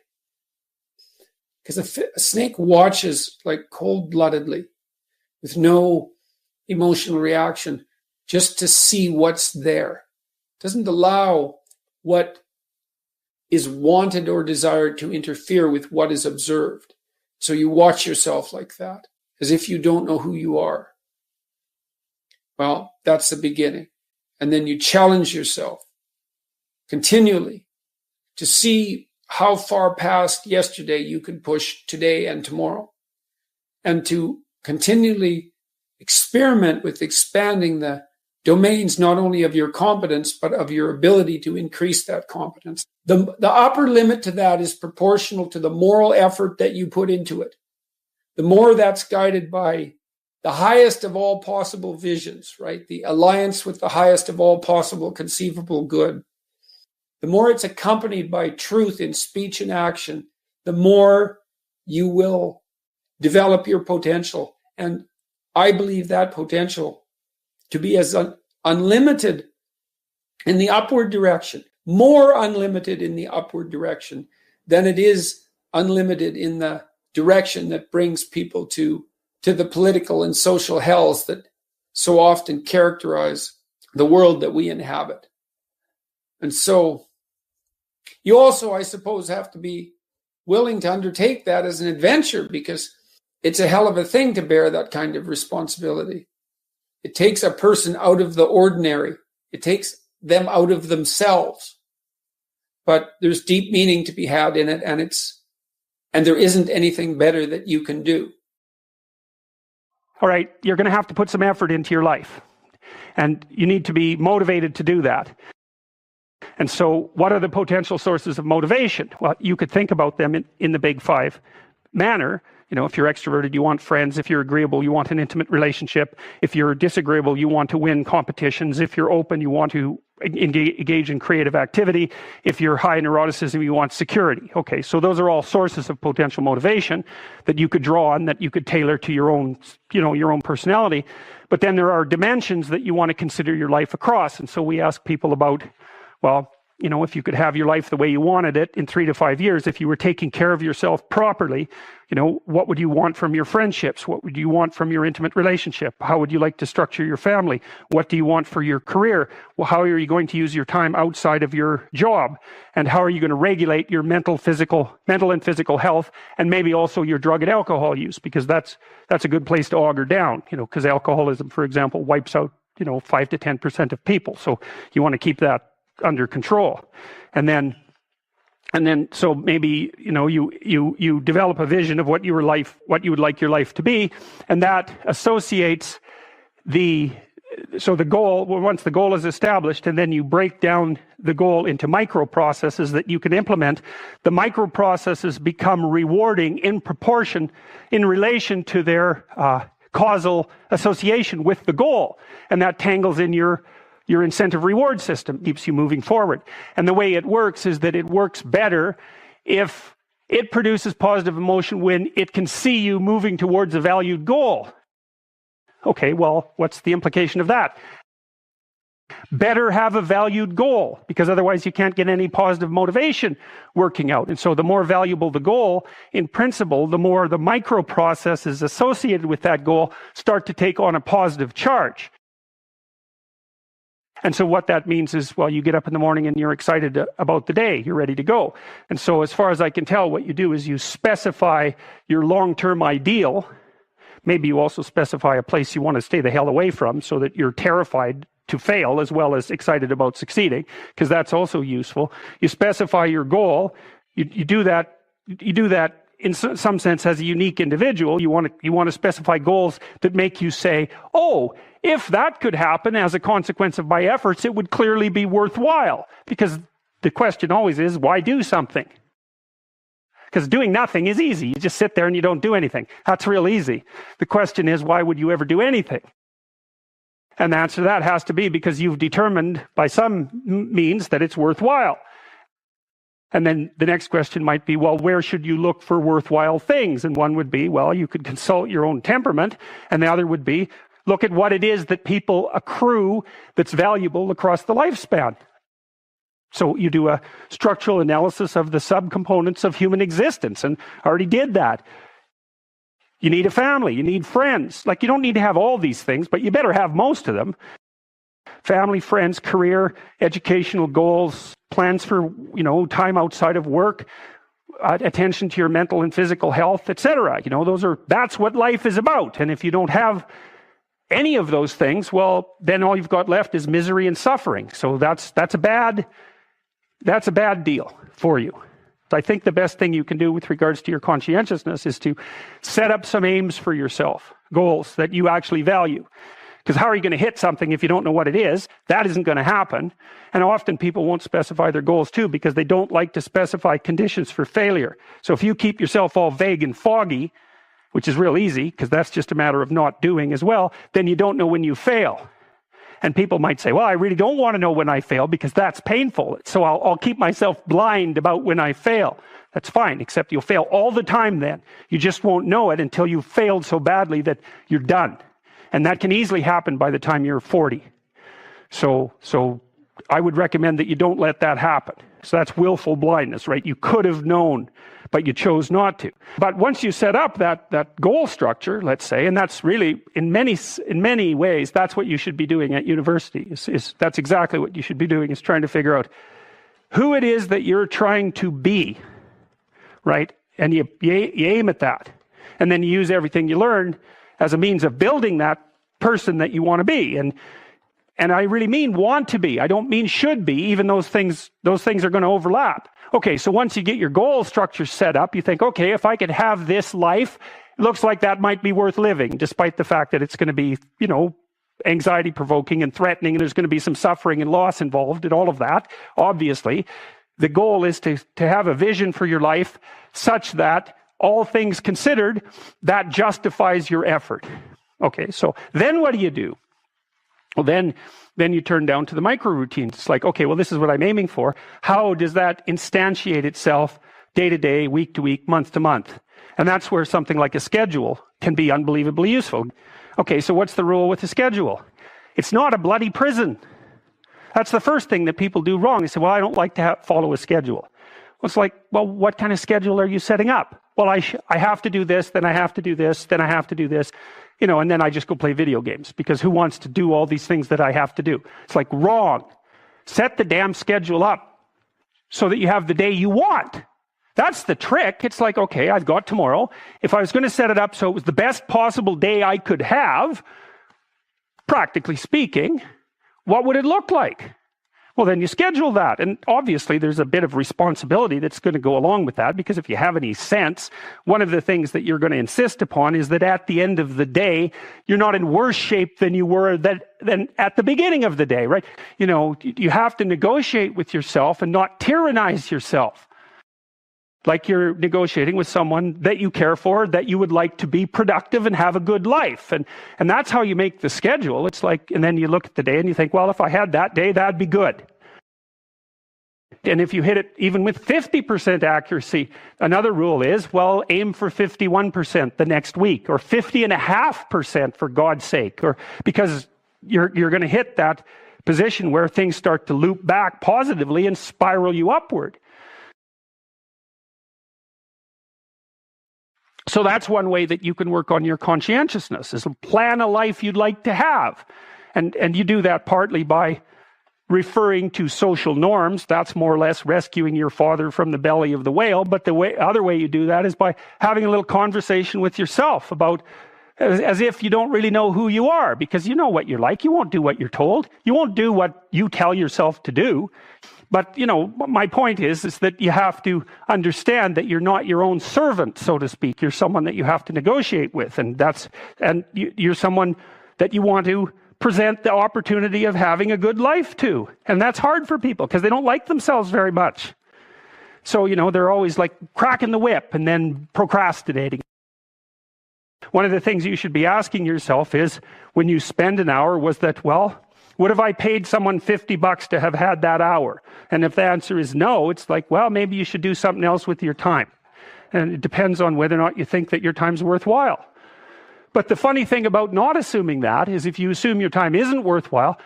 Because a snake watches like cold-bloodedly with no emotional reaction just to see what's there. It doesn't allow what is wanted or desired to interfere with what is observed. So you watch yourself like that, as if you don't know who you are. Well, that's the beginning. And then you challenge yourself continually to see how far past yesterday you can push today and tomorrow, and to continually experiment with expanding the domains not only of your competence, but of your ability to increase that competence. The upper limit to that is proportional to the moral effort that you put into it. The more that's guided by the highest of all possible visions, right? The alliance with the highest of all possible conceivable good. The more it's accompanied by truth in speech and action, the more you will develop your potential. And I believe that potential to be as unlimited in the upward direction, more unlimited in the upward direction than it is unlimited in the direction that brings people to the political and social hells that so often characterize the world that we inhabit. And so you also, I suppose, have to be willing to undertake that as an adventure, because it's a hell of a thing to bear that kind of responsibility. It takes a person out of the ordinary. It takes them out of themselves. But there's deep meaning to be had in it, and there isn't anything better that you can do. All right, you're going to have to put some effort into your life, and you need to be motivated to do that. And so what are the potential sources of motivation? Well, you could think about them in the big five manner. If you're extroverted, you want friends. If you're agreeable, you want an intimate relationship. If you're disagreeable, you want to win competitions. If you're open, you want to engage in creative activity. If you're high neuroticism, you want security. Okay, so those are all sources of potential motivation that you could draw on, that you could tailor to your own, your own personality. But then there are dimensions that you want to consider your life across. And so we ask people about, well, if you could have your life the way you wanted it in 3 to 5 years, if you were taking care of yourself properly, what would you want from your friendships? What would you want from your intimate relationship? How would you like to structure your family? What do you want for your career? Well, how are you going to use your time outside of your job? And how are you going to regulate your mental and physical health, and maybe also your drug and alcohol use? Because that's a good place to auger down, because alcoholism, for example, wipes out, 5 to 10% of people. So you want to keep that under control. And then so maybe you develop a vision of what you would like your life to be, and that associates the goal. Well, once the goal is established, and then you break down the goal into micro processes that you can implement, the micro processes become rewarding in proportion, in relation to their causal association with the goal, and that tangles in your incentive reward system, keeps you moving forward. And the way it works is that it works better if it produces positive emotion when it can see you moving towards a valued goal. Okay, well, what's the implication of that? Better have a valued goal, because otherwise you can't get any positive motivation working out. And so the more valuable the goal, in principle, the more the micro processes associated with that goal start to take on a positive charge. And so what that means is, well, you get up in the morning and you're excited about the day. You're ready to go. And so as far as I can tell, what you do is you specify your long-term ideal. Maybe you also specify a place you want to stay the hell away from so that you're terrified to fail as well as excited about succeeding, because that's also useful. You specify your goal. You do that in some sense as a unique individual. You want to specify goals that make you say, oh, if that could happen as a consequence of my efforts, it would clearly be worthwhile. Because the question always is, why do something? Because doing nothing is easy. You just sit there and you don't do anything. That's real easy. The question is, why would you ever do anything? And the answer to that has to be because you've determined by some means that it's worthwhile. And then the next question might be, well, where should you look for worthwhile things? And one would be, well, you could consult your own temperament. And the other would be, look at what it is that people accrue that's valuable across the lifespan. So you do a structural analysis of the subcomponents of human existence, and I already did that. You need a family, you need friends. Like, you don't need to have all these things, but you better have most of them. Family, friends, career, educational goals, plans for, time outside of work, attention to your mental and physical health, etc. That's what life is about. And if you don't have any of those things, well, then all you've got left is misery and suffering. So that's a bad deal for you. So I think the best thing you can do with regards to your conscientiousness is to set up some aims for yourself, goals that you actually value. Because how are you going to hit something if you don't know what it is? That isn't going to happen. And often people won't specify their goals too because they don't like to specify conditions for failure. So if you keep yourself all vague and foggy, which is real easy because that's just a matter of not doing as well, then you don't know when you fail. And people might say, well, I really don't want to know when I fail because that's painful. So I'll keep myself blind about when I fail. That's fine, except you'll fail all the time then. You just won't know it until you've failed so badly that you're done. And that can easily happen by the time you're 40. So I would recommend that you don't let that happen. So that's willful blindness, right? You could have known, but you chose not to. But once you set up that goal structure, let's say, and that's really, in many ways, that's what you should be doing at university. That's exactly what you should be doing, is trying to figure out who it is that you're trying to be, right? And you aim at that. And then you use everything you learn as a means of building that person that you want to be. And I really mean want to be. I don't mean should be, even those things are going to overlap. Okay, so once you get your goal structure set up, you think, okay, if I could have this life, it looks like that might be worth living, despite the fact that it's going to be, anxiety provoking and threatening, and there's going to be some suffering and loss involved and all of that. Obviously, the goal is to have a vision for your life such that all things considered, that justifies your effort. Okay, so then what do? Well, then you turn down to the micro routines. It's like, okay, well, this is what I'm aiming for. How does that instantiate itself day to day, week to week, month to month? And that's where something like a schedule can be unbelievably useful. Okay, so what's the rule with a schedule? It's not a bloody prison. That's the first thing that people do wrong. They say, well, I don't like to follow a schedule. Well, it's like, well, what kind of schedule are you setting up? Well, I have to do this, then I have to do this, then I have to do this, and then I just go play video games, because who wants to do all these things that I have to do? It's like, wrong. Set the damn schedule up so that you have the day you want. That's the trick. It's like, okay, I've got tomorrow. If I was going to set it up so it was the best possible day I could have, practically speaking, what would it look like? Well, then you schedule that. And obviously, there's a bit of responsibility that's going to go along with that, because if you have any sense, one of the things that you're going to insist upon is that at the end of the day, you're not in worse shape than you were than at the beginning of the day, right? You have to negotiate with yourself and not tyrannize yourself. Like you're negotiating with someone that you care for, that you would like to be productive and have a good life. And that's how you make the schedule. It's like, and then you look at the day and you think, well, if I had that day, that'd be good. And if you hit it even with 50% accuracy, another rule is, well, aim for 51% the next week, or 50.5% for God's sake, or because you're going to hit that position where things start to loop back positively and spiral you upward. So that's one way that you can work on your conscientiousness, is plan a life you'd like to have. And you do that partly by referring to social norms. That's more or less rescuing your father from the belly of the whale. But the other way you do that is by having a little conversation with yourself about, as if you don't really know who you are, because you know what you're like. You won't do what you're told. You won't do what you tell yourself to do. But, my point is that you have to understand that you're not your own servant, so to speak. You're someone that you have to negotiate with. And you're someone that you want to present the opportunity of having a good life to. And that's hard for people because they don't like themselves very much. So, they're always like cracking the whip and then procrastinating. One of the things you should be asking yourself is, when you spend an hour, was that, what if I paid someone $50 to have had that hour? And if the answer is no, it's like, maybe you should do something else with your time. And it depends on whether or not you think that your time's worthwhile. But the funny thing about not assuming that is, if you assume your time isn't worthwhile,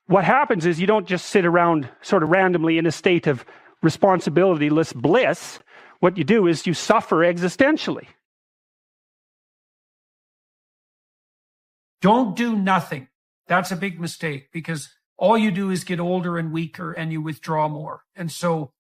what happens is you don't just sit around sort of randomly in a state of responsibility-less bliss. What you do is you suffer existentially. Don't do nothing. That's a big mistake, because all you do is get older and weaker and you withdraw more. And so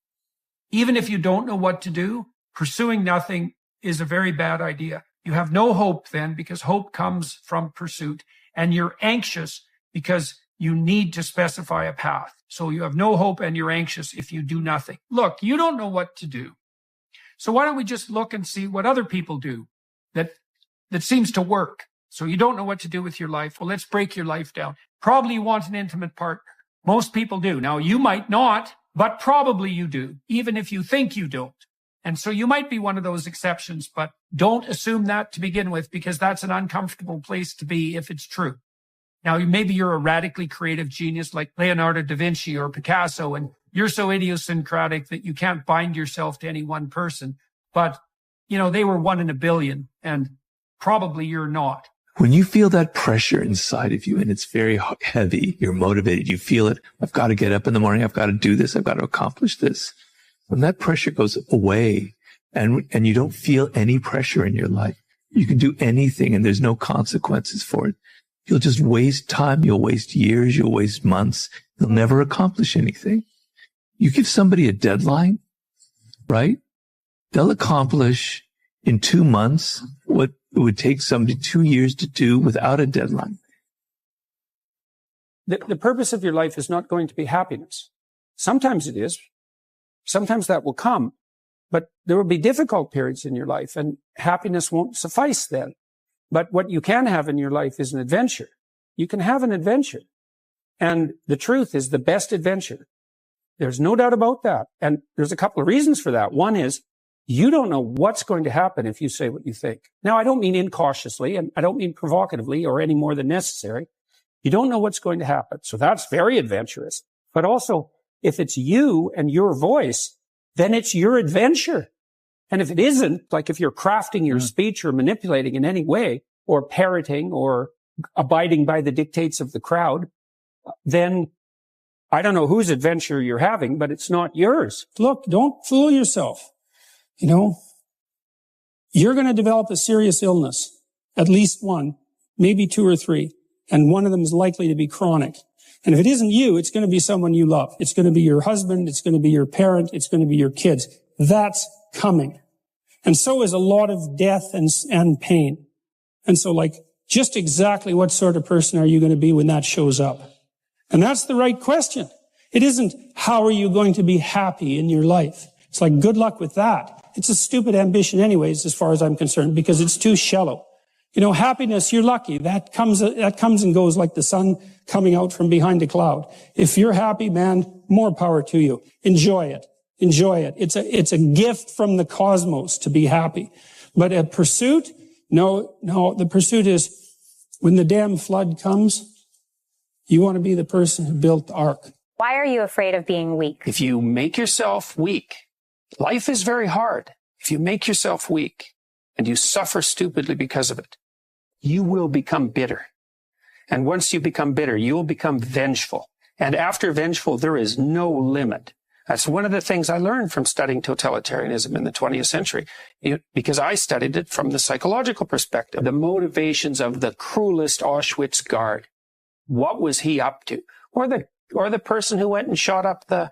even if you don't know what to do, pursuing nothing is a very bad idea. You have no hope then, because hope comes from pursuit, and you're anxious because you need to specify a path. So you have no hope and you're anxious if you do nothing. Look, you don't know what to do. So why don't we just look and see what other people do that seems to work? So you don't know what to do with your life. Well, let's break your life down. Probably you want an intimate partner. Most people do. Now, you might not, but probably you do, even if you think you don't. And so you might be one of those exceptions, but don't assume that to begin with, because that's an uncomfortable place to be if it's true. Now, maybe you're a radically creative genius like Leonardo da Vinci or Picasso, and you're so idiosyncratic that you can't bind yourself to any one person. But, they were 1 in a billion, and probably you're not. When you feel that pressure inside of you and it's very heavy, you're motivated, you feel it. I've got to get up in the morning. I've got to do this. I've got to accomplish this. When that pressure goes away and you don't feel any pressure in your life, you can do anything and there's no consequences for it. You'll just waste time. You'll waste years. You'll waste months. You'll never accomplish anything. You give somebody a deadline, right? They'll accomplish in 2 months what it would take somebody 2 years to do without a deadline. The purpose of your life is not going to be happiness. Sometimes it is. Sometimes that will come. But there will be difficult periods in your life, and happiness won't suffice then. But what you can have in your life is an adventure. You can have an adventure. And the truth is the best adventure. There's no doubt about that. And there's a couple of reasons for that. One is, you don't know what's going to happen if you say what you think. Now, I don't mean incautiously, and I don't mean provocatively or any more than necessary. You don't know what's going to happen. So that's very adventurous. But also, if it's you and your voice, then it's your adventure. And if it isn't, like if you're crafting your speech or manipulating in any way, or parroting or abiding by the dictates of the crowd, then I don't know whose adventure you're having, but it's not yours. Look, don't fool yourself. You're going to develop a serious illness, at least one, maybe 2 or 3, and one of them is likely to be chronic. And if it isn't you, it's going to be someone you love. It's going to be your husband. It's going to be your parent. It's going to be your kids. That's coming. And so is a lot of death and pain. And so, just exactly what sort of person are you going to be when that shows up? And that's the right question. It isn't, how are you going to be happy in your life? It's like, good luck with that. It's a stupid ambition anyways, as far as I'm concerned, because it's too shallow. Happiness, you're lucky. That comes and goes like the sun coming out from behind a cloud. If you're happy, man, more power to you. Enjoy it. Enjoy it. It's a gift from the cosmos to be happy. But a pursuit? No, the pursuit is, when the damn flood comes, you want to be the person who built the ark. Why are you afraid of being weak? If you make yourself weak, life is very hard. If you make yourself weak and you suffer stupidly because of it, you will become bitter. And once you become bitter, you will become vengeful. And after vengeful, there is no limit. That's one of the things I learned from studying totalitarianism in the 20th century, because I studied it from the psychological perspective. The motivations of the cruelest Auschwitz guard. What was he up to? Or the Or the person who went and shot up the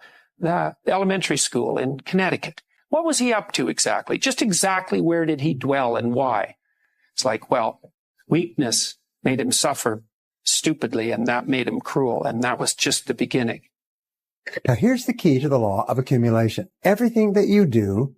elementary school in Connecticut. What was he up to exactly? Just exactly where did he dwell and why? It's like, well, weakness made him suffer stupidly, and that made him cruel, and that was just the beginning. Now, here's the key to the law of accumulation. Everything that you do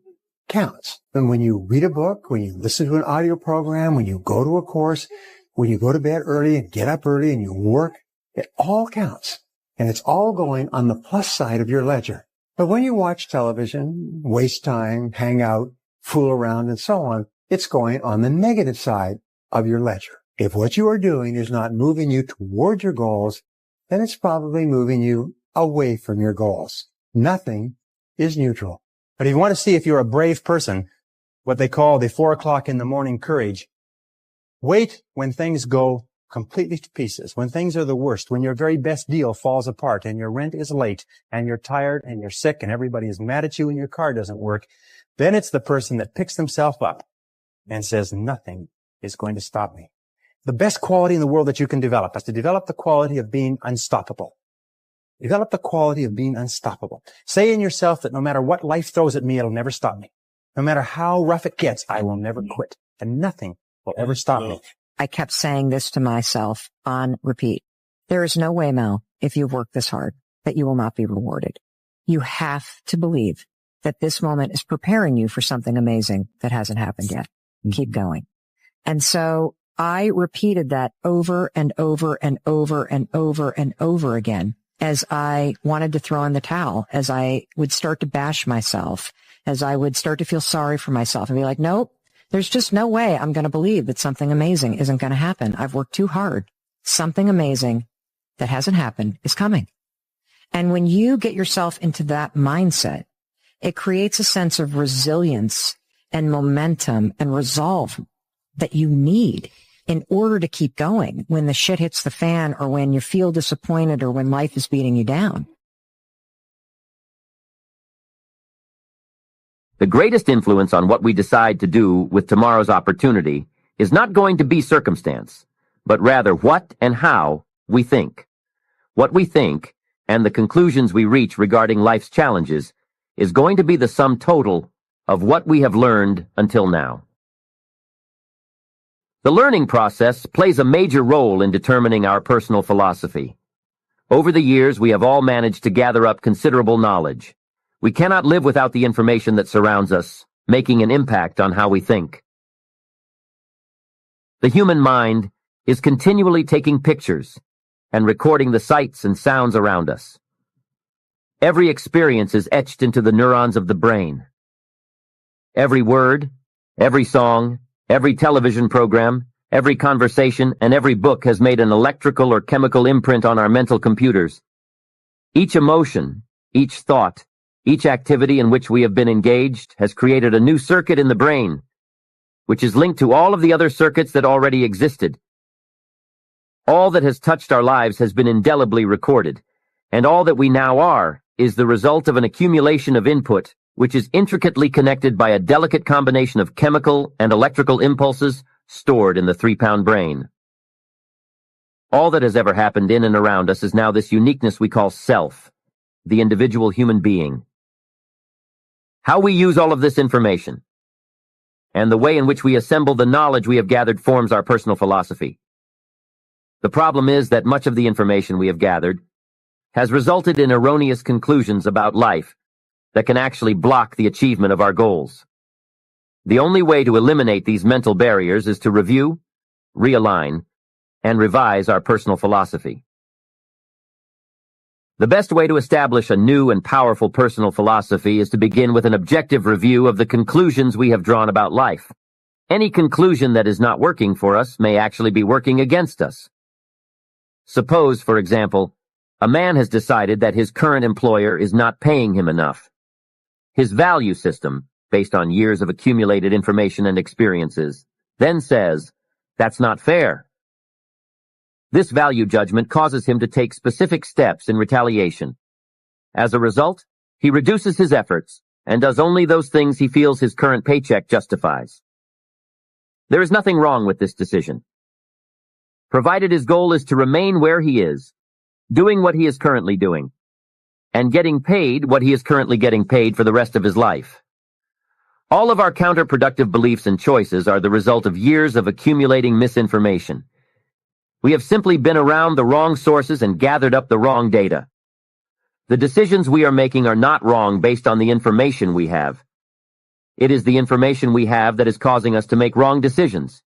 counts. And when you read a book, when you listen to an audio program, when you go to a course, when you go to bed early and get up early and you work, it all counts. And it's all going on the plus side of your ledger. But when you watch television, waste time, hang out, fool around, and so on, it's going on the negative side of your ledger. If what you are doing is not moving you toward your goals, then it's probably moving you away from your goals. Nothing is neutral. But if you want to see if you're a brave person, what they call the 4 o'clock in the morning courage, wait when things go completely to pieces, when things are the worst, when your very best deal falls apart and your rent is late and you're tired and you're sick and everybody is mad at you and your car doesn't work, then it's the person that picks themselves up and says, nothing is going to stop me. The best quality in the world that you can develop is to develop the quality of being unstoppable. Develop the quality of being unstoppable. Say in yourself that no matter what life throws at me, it'll never stop me. No matter how rough it gets, I will never quit. And nothing will ever stop me. I kept saying this to myself on repeat. There is no way, Mel, if you've worked this hard, that you will not be rewarded. You have to believe that this moment is preparing you for something amazing that hasn't happened yet. Keep going. And so I repeated that over and over and over and over and over again as I wanted to throw in the towel, as I would start to bash myself, as I would start to feel sorry for myself and be like, nope, there's just no way I'm going to believe that something amazing isn't going to happen. I've worked too hard. Something amazing that hasn't happened is coming. And when you get yourself into that mindset, it creates a sense of resilience and momentum and resolve that you need in order to keep going when the shit hits the fan or when you feel disappointed or when life is beating you down. The greatest influence on what we decide to do with tomorrow's opportunity is not going to be circumstance, but rather what and how we think. What we think and the conclusions we reach regarding life's challenges is going to be the sum total of what we have learned until now. The learning process plays a major role in determining our personal philosophy. Over the years, we have all managed to gather up considerable knowledge. We cannot live without the information that surrounds us, making an impact on how we think. The human mind is continually taking pictures and recording the sights and sounds around us. Every experience is etched into the neurons of the brain. Every word, every song, every television program, every conversation, and every book has made an electrical or chemical imprint on our mental computers. Each emotion, each thought, each activity in which we have been engaged has created a new circuit in the brain, which is linked to all of the other circuits that already existed. All that has touched our lives has been indelibly recorded, and all that we now are is the result of an accumulation of input, which is intricately connected by a delicate combination of chemical and electrical impulses stored in the 3-pound brain. All that has ever happened in and around us is now this uniqueness we call self, the individual human being. How we use all of this information, and the way in which we assemble the knowledge we have gathered forms our personal philosophy. The problem is that much of the information we have gathered has resulted in erroneous conclusions about life that can actually block the achievement of our goals. The only way to eliminate these mental barriers is to review, realign, and revise our personal philosophy. The best way to establish a new and powerful personal philosophy is to begin with an objective review of the conclusions we have drawn about life. Any conclusion that is not working for us may actually be working against us. Suppose, for example, a man has decided that his current employer is not paying him enough. His value system, based on years of accumulated information and experiences, then says, "That's not fair." This value judgment causes him to take specific steps in retaliation. As a result, he reduces his efforts and does only those things he feels his current paycheck justifies. There is nothing wrong with this decision. Provided his goal is to remain where he is, doing what he is currently doing, and getting paid what he is currently getting paid for the rest of his life. All of our counterproductive beliefs and choices are the result of years of accumulating misinformation. We have simply been around the wrong sources and gathered up the wrong data. The decisions we are making are not wrong based on the information we have. It is the information we have that is causing us to make wrong decisions.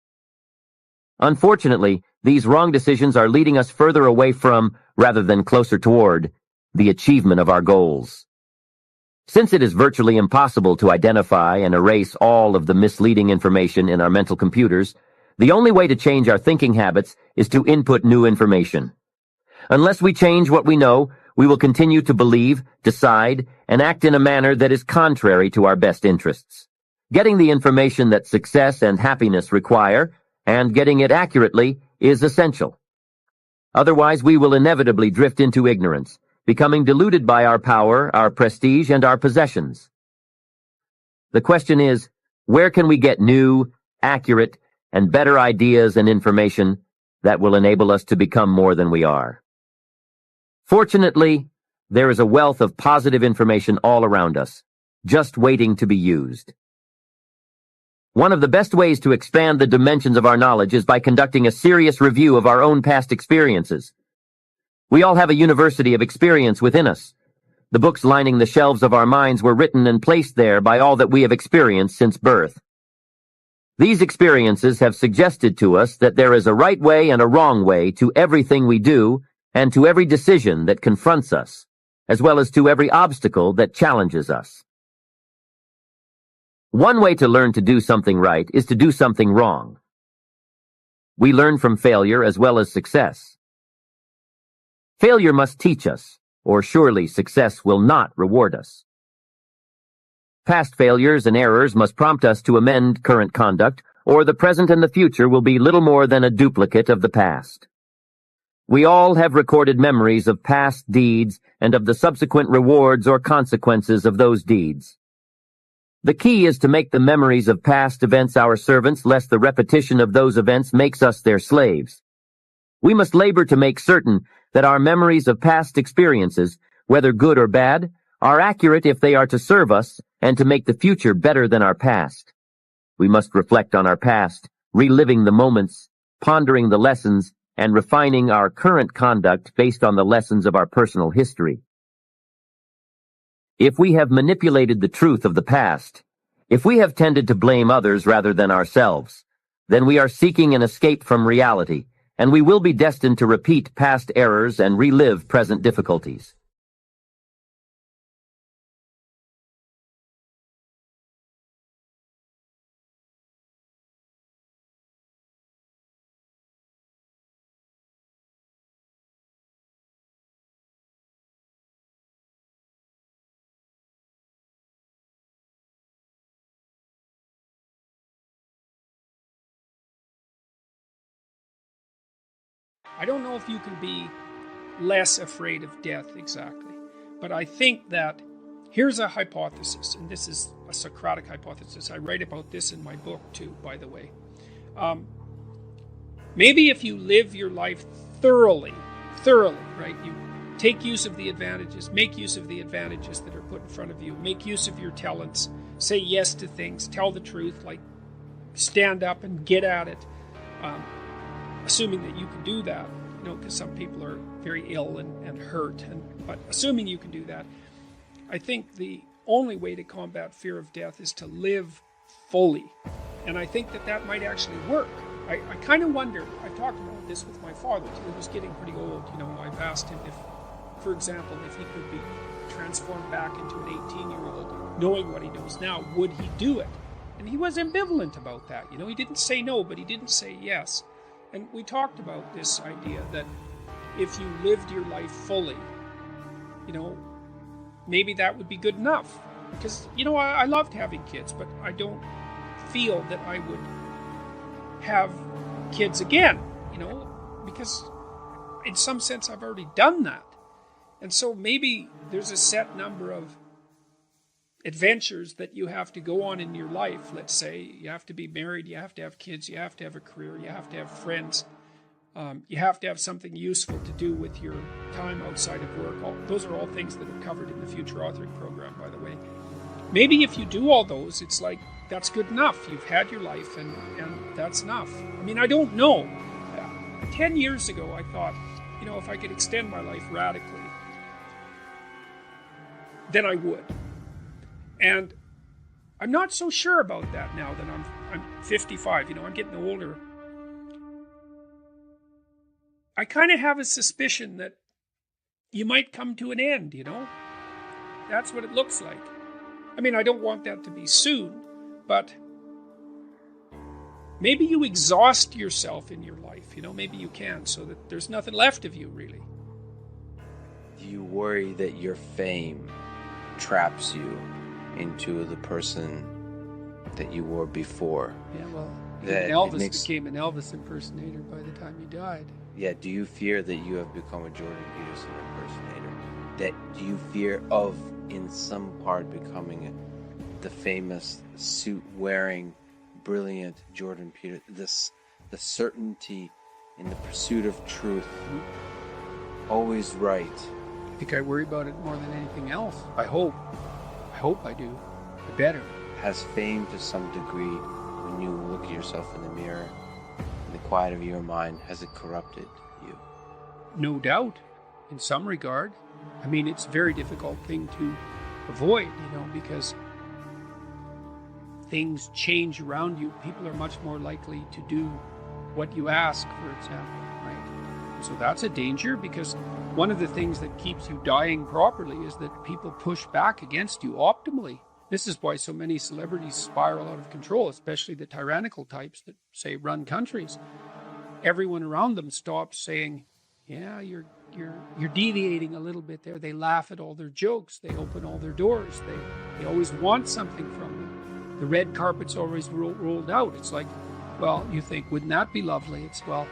Unfortunately, these wrong decisions are leading us further away from, rather than closer toward, the achievement of our goals. Since it is virtually impossible to identify and erase all of the misleading information in our mental computers, the only way to change our thinking habits is to input new information. Unless we change what we know, we will continue to believe, decide, and act in a manner that is contrary to our best interests. Getting the information that success and happiness require, and getting it accurately, is essential. Otherwise, we will inevitably drift into ignorance, becoming deluded by our power, our prestige, and our possessions. The question is, where can we get new, accurate, and better ideas and information that will enable us to become more than we are? Fortunately, there is a wealth of positive information all around us, just waiting to be used. One of the best ways to expand the dimensions of our knowledge is by conducting a serious review of our own past experiences. We all have a university of experience within us. The books lining the shelves of our minds were written and placed there by all that we have experienced since birth. These experiences have suggested to us that there is a right way and a wrong way to everything we do and to every decision that confronts us, as well as to every obstacle that challenges us. One way to learn to do something right is to do something wrong. We learn from failure as well as success. Failure must teach us, or surely success will not reward us. Past failures and errors must prompt us to amend current conduct, or the present and the future will be little more than a duplicate of the past. We all have recorded memories of past deeds and of the subsequent rewards or consequences of those deeds. The key is to make the memories of past events our servants, lest the repetition of those events makes us their slaves. We must labor to make certain that our memories of past experiences, whether good or bad, are accurate if they are to serve us and to make the future better than our past. We must reflect on our past, reliving the moments, pondering the lessons, and refining our current conduct based on the lessons of our personal history. If we have manipulated the truth of the past, if we have tended to blame others rather than ourselves, then we are seeking an escape from reality, and we will be destined to repeat past errors and relive present difficulties. I don't know if you can be less afraid of death exactly, but I think that here's a hypothesis, and this is a Socratic hypothesis. I write about this in my book too, by the way. Maybe if you live your life thoroughly, right? You take use of the advantages, make use of the advantages that are put in front of you, make use of your talents, say yes to things, tell the truth, like stand up and get at it. Assuming that you can do that, because some people are very ill and hurt, but assuming you can do that, I think the only way to combat fear of death is to live fully. And I think that might actually work. I kind of wondered, I talked about this with my father, he was getting pretty old, I've asked him if, for example, if he could be transformed back into an 18-year-old, knowing what he knows now, would he do it? And he was ambivalent about that, he didn't say no, but he didn't say yes. And we talked about this idea that if you lived your life fully, maybe that would be good enough. Because, I loved having kids, but I don't feel that I would have kids again, because in some sense I've already done that. And so maybe there's a set number of adventures that you have to go on in your life. Let's say you have to be married, you have to have kids, you have to have a career, you have to have friends. You have to have something useful to do with your time outside of work. Those are all things that are covered in the Future Authoring Program, by the way. Maybe if you do all those, it's like, that's good enough. You've had your life, and that's enough. I mean, I don't know. 10 years ago, I thought, if I could extend my life radically, then I would. And I'm not so sure about that now that I'm 55. I'm getting older. I kind of have a suspicion that you might come to an end, That's what it looks like. I mean, I don't want that to be soon, but maybe you exhaust yourself in your life, maybe you can, so that there's nothing left of you, really. Do you worry that your fame traps you into the person that you were before? Yeah, well, that Elvis became an Elvis impersonator by the time he died. Yeah, do you fear that you have become a Jordan Peterson impersonator? Do you fear of, in some part, becoming the famous suit-wearing, brilliant Jordan Peterson? The certainty in the pursuit of truth, always right. I think I worry about it more than anything else. I hope I do. I better. Has fame, to some degree, when you look at yourself in the mirror, in the quiet of your mind, has it corrupted you? No doubt, in some regard. I mean, it's a very difficult thing to avoid, because things change around you. People are much more likely to do what you ask, for example, right? So that's a danger, because one of the things that keeps you dying properly is that people push back against you optimally. This is why so many celebrities spiral out of control, especially the tyrannical types that, say, run countries. Everyone around them stops saying, yeah, you're deviating a little bit there. They laugh at all their jokes. They open all their doors. They always want something from them. The red carpet's always rolled out. It's like, well, you think, wouldn't that be lovely? It's, well,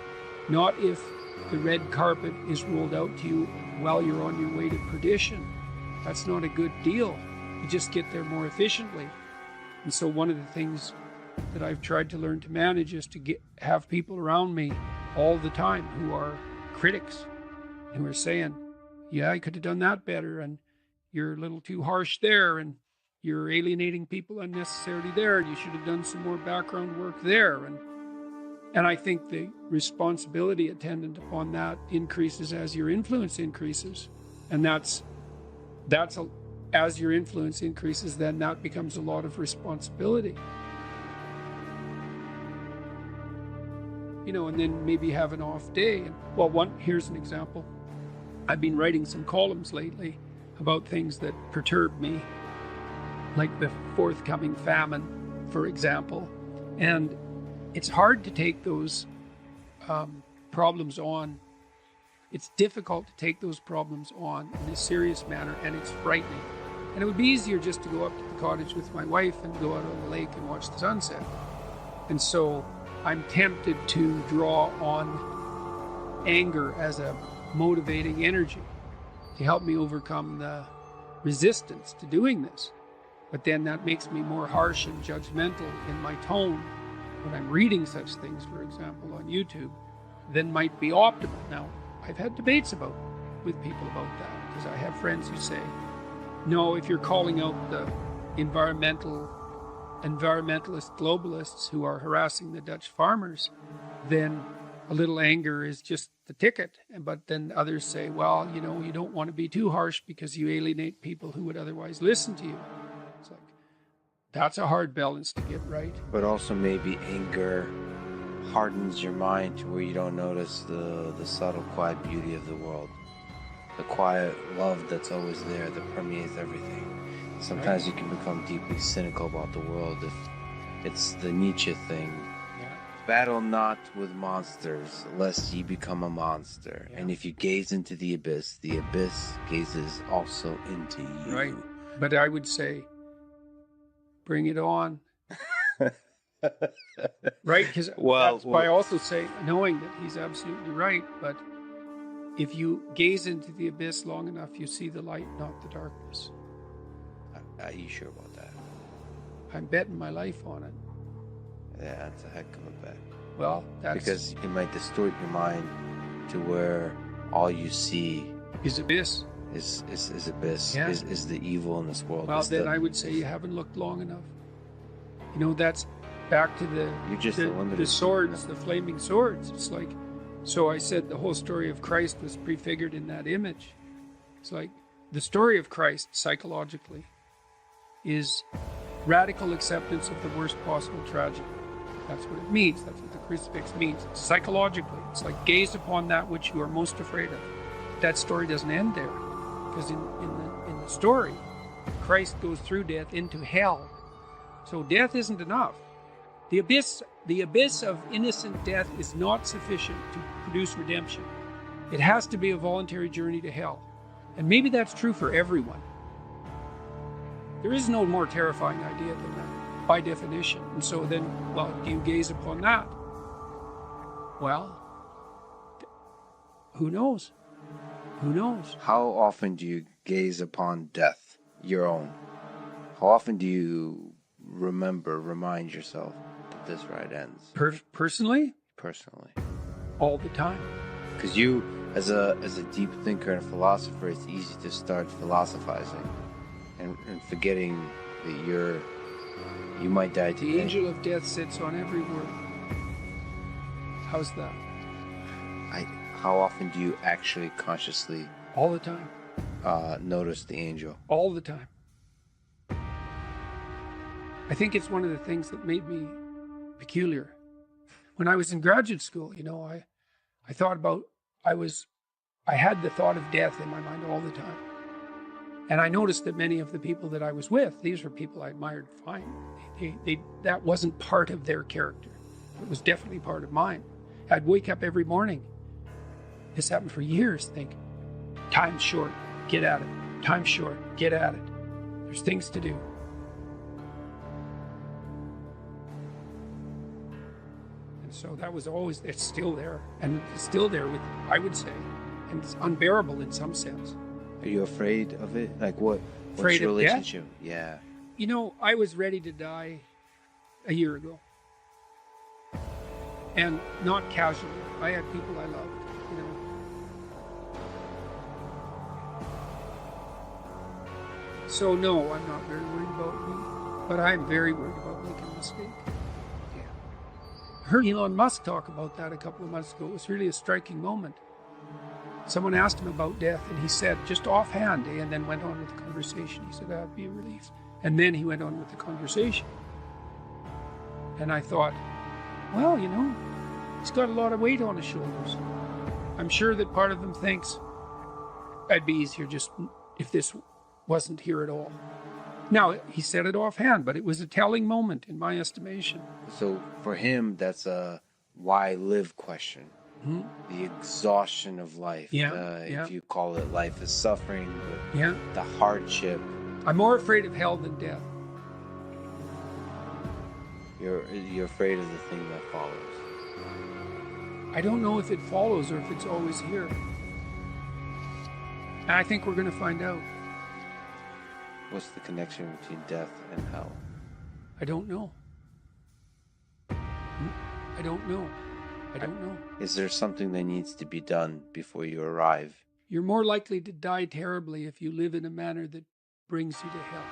not if the red carpet is rolled out to you while you're on your way to perdition. That's not a good deal. You just get there more efficiently. And so one of the things that I've tried to learn to manage is to have people around me all the time who are critics, who are saying, yeah, I could have done that better, and you're a little too harsh there, and you're alienating people unnecessarily there, and you should have done some more background work there. And I think the responsibility attendant upon that increases as your influence increases. And as your influence increases, then that becomes a lot of responsibility. And then maybe have an off day. Well, here's an example. I've been writing some columns lately about things that perturb me, like the forthcoming famine, for example. And it's hard to take those problems on. It's difficult to take those problems on in a serious manner, and it's frightening. And it would be easier just to go up to the cottage with my wife and go out on the lake and watch the sunset. And so I'm tempted to draw on anger as a motivating energy to help me overcome the resistance to doing this. But then that makes me more harsh and judgmental in my tone when I'm reading such things, for example, on YouTube, than might be optimal. Now, I've had debates with people about that, because I have friends who say, no, if you're calling out the environmentalist globalists who are harassing the Dutch farmers, then a little anger is just the ticket. But then others say, well, you don't want to be too harsh because you alienate people who would otherwise listen to you. It's like, that's a hard balance to get right. But also maybe anger hardens your mind to where you don't notice the subtle, quiet beauty of the world. The quiet love that's always there, that permeates everything. Sometimes you can become deeply cynical about the world if it's the Nietzsche thing. Yeah. Battle not with monsters, lest ye become a monster. Yeah. And if you gaze into the abyss gazes also into you. Right. But I would say, bring it on. Right? Because I also say, knowing that he's absolutely right, but if you gaze into the abyss long enough, you see the light, not the darkness. Are you sure about that? I'm betting my life on it. Yeah, that's a heck of a bet. Well, that's Because it might distort your mind to where all you see is abyss. is abyss, Yeah. is the evil in this world. Well, It's then the- I would say you haven't looked long enough. You know, that's back to You're just the limited. swords, the flaming swords. It's like, so I said the whole story of Christ was prefigured in that image. It's like the story of Christ psychologically is radical acceptance of the worst possible tragedy. That's what it means. That's what the crucifix means. Psychologically, it's like gaze upon that which you are most afraid of. That story doesn't end there, because in the story, Christ goes through death into hell. So death isn't enough. The abyss of innocent death is not sufficient to produce redemption. It has to be a voluntary journey to hell. And maybe that's true for everyone. There is no more terrifying idea than that, by definition. And so then, well, do you gaze upon that? Well, who knows? Who knows? How often do you gaze upon death, your own? How often do you remind yourself that this ride ends? Personally? Personally. All the time. Because you, as a deep thinker and philosopher, it's easy to start philosophizing and forgetting that you might die today. The angel of death sits on every word. How's that? How often do you actually consciously All the time. notice the angel? All the time. I think it's one of the things that made me peculiar. When I was in graduate school, you know, I thought about, I had the thought of death in my mind all the time. And I noticed that many of the people that I was with, these were people I admired fine. That wasn't part of their character. It was definitely part of mine. I'd wake up every morning. This happened for years. Think, time's short, get at it. Time's short, get at it. There's things to do. And so that was always, it's still there. And it's still there, with, I would say. And it's unbearable in some sense. Are you afraid of it? Like what's Afraid your of death? relationship? Yeah. You know, I was ready to die a year ago. And not casually. I had people I loved, you know. So no, I'm not very worried about me. But I'm very worried about making a mistake. Yeah. I heard Elon Musk talk about that a couple of months ago. It was really a striking moment. Someone asked him about death, and he said, just offhand, and then went on with the conversation. He said, that'd be a relief. And then he went on with the conversation. And I thought, well, you know, he's got a lot of weight on his shoulders. I'm sure that part of him thinks it'd be easier just if this wasn't here at all. Now, he said it offhand, but it was a telling moment in my estimation. So for him, that's a why live question. Mm-hmm. The exhaustion of life. Yeah, If you call it life is suffering, but Yeah. the hardship. I'm more afraid of hell than death. You're afraid of the thing that follows. I don't know if it follows or if it's always here. And I think we're going to find out. What's the connection between death and hell? I don't know. I don't know. I don't know. Is there something that needs to be done before you arrive? You're more likely to die terribly if you live in a manner that brings you to hell.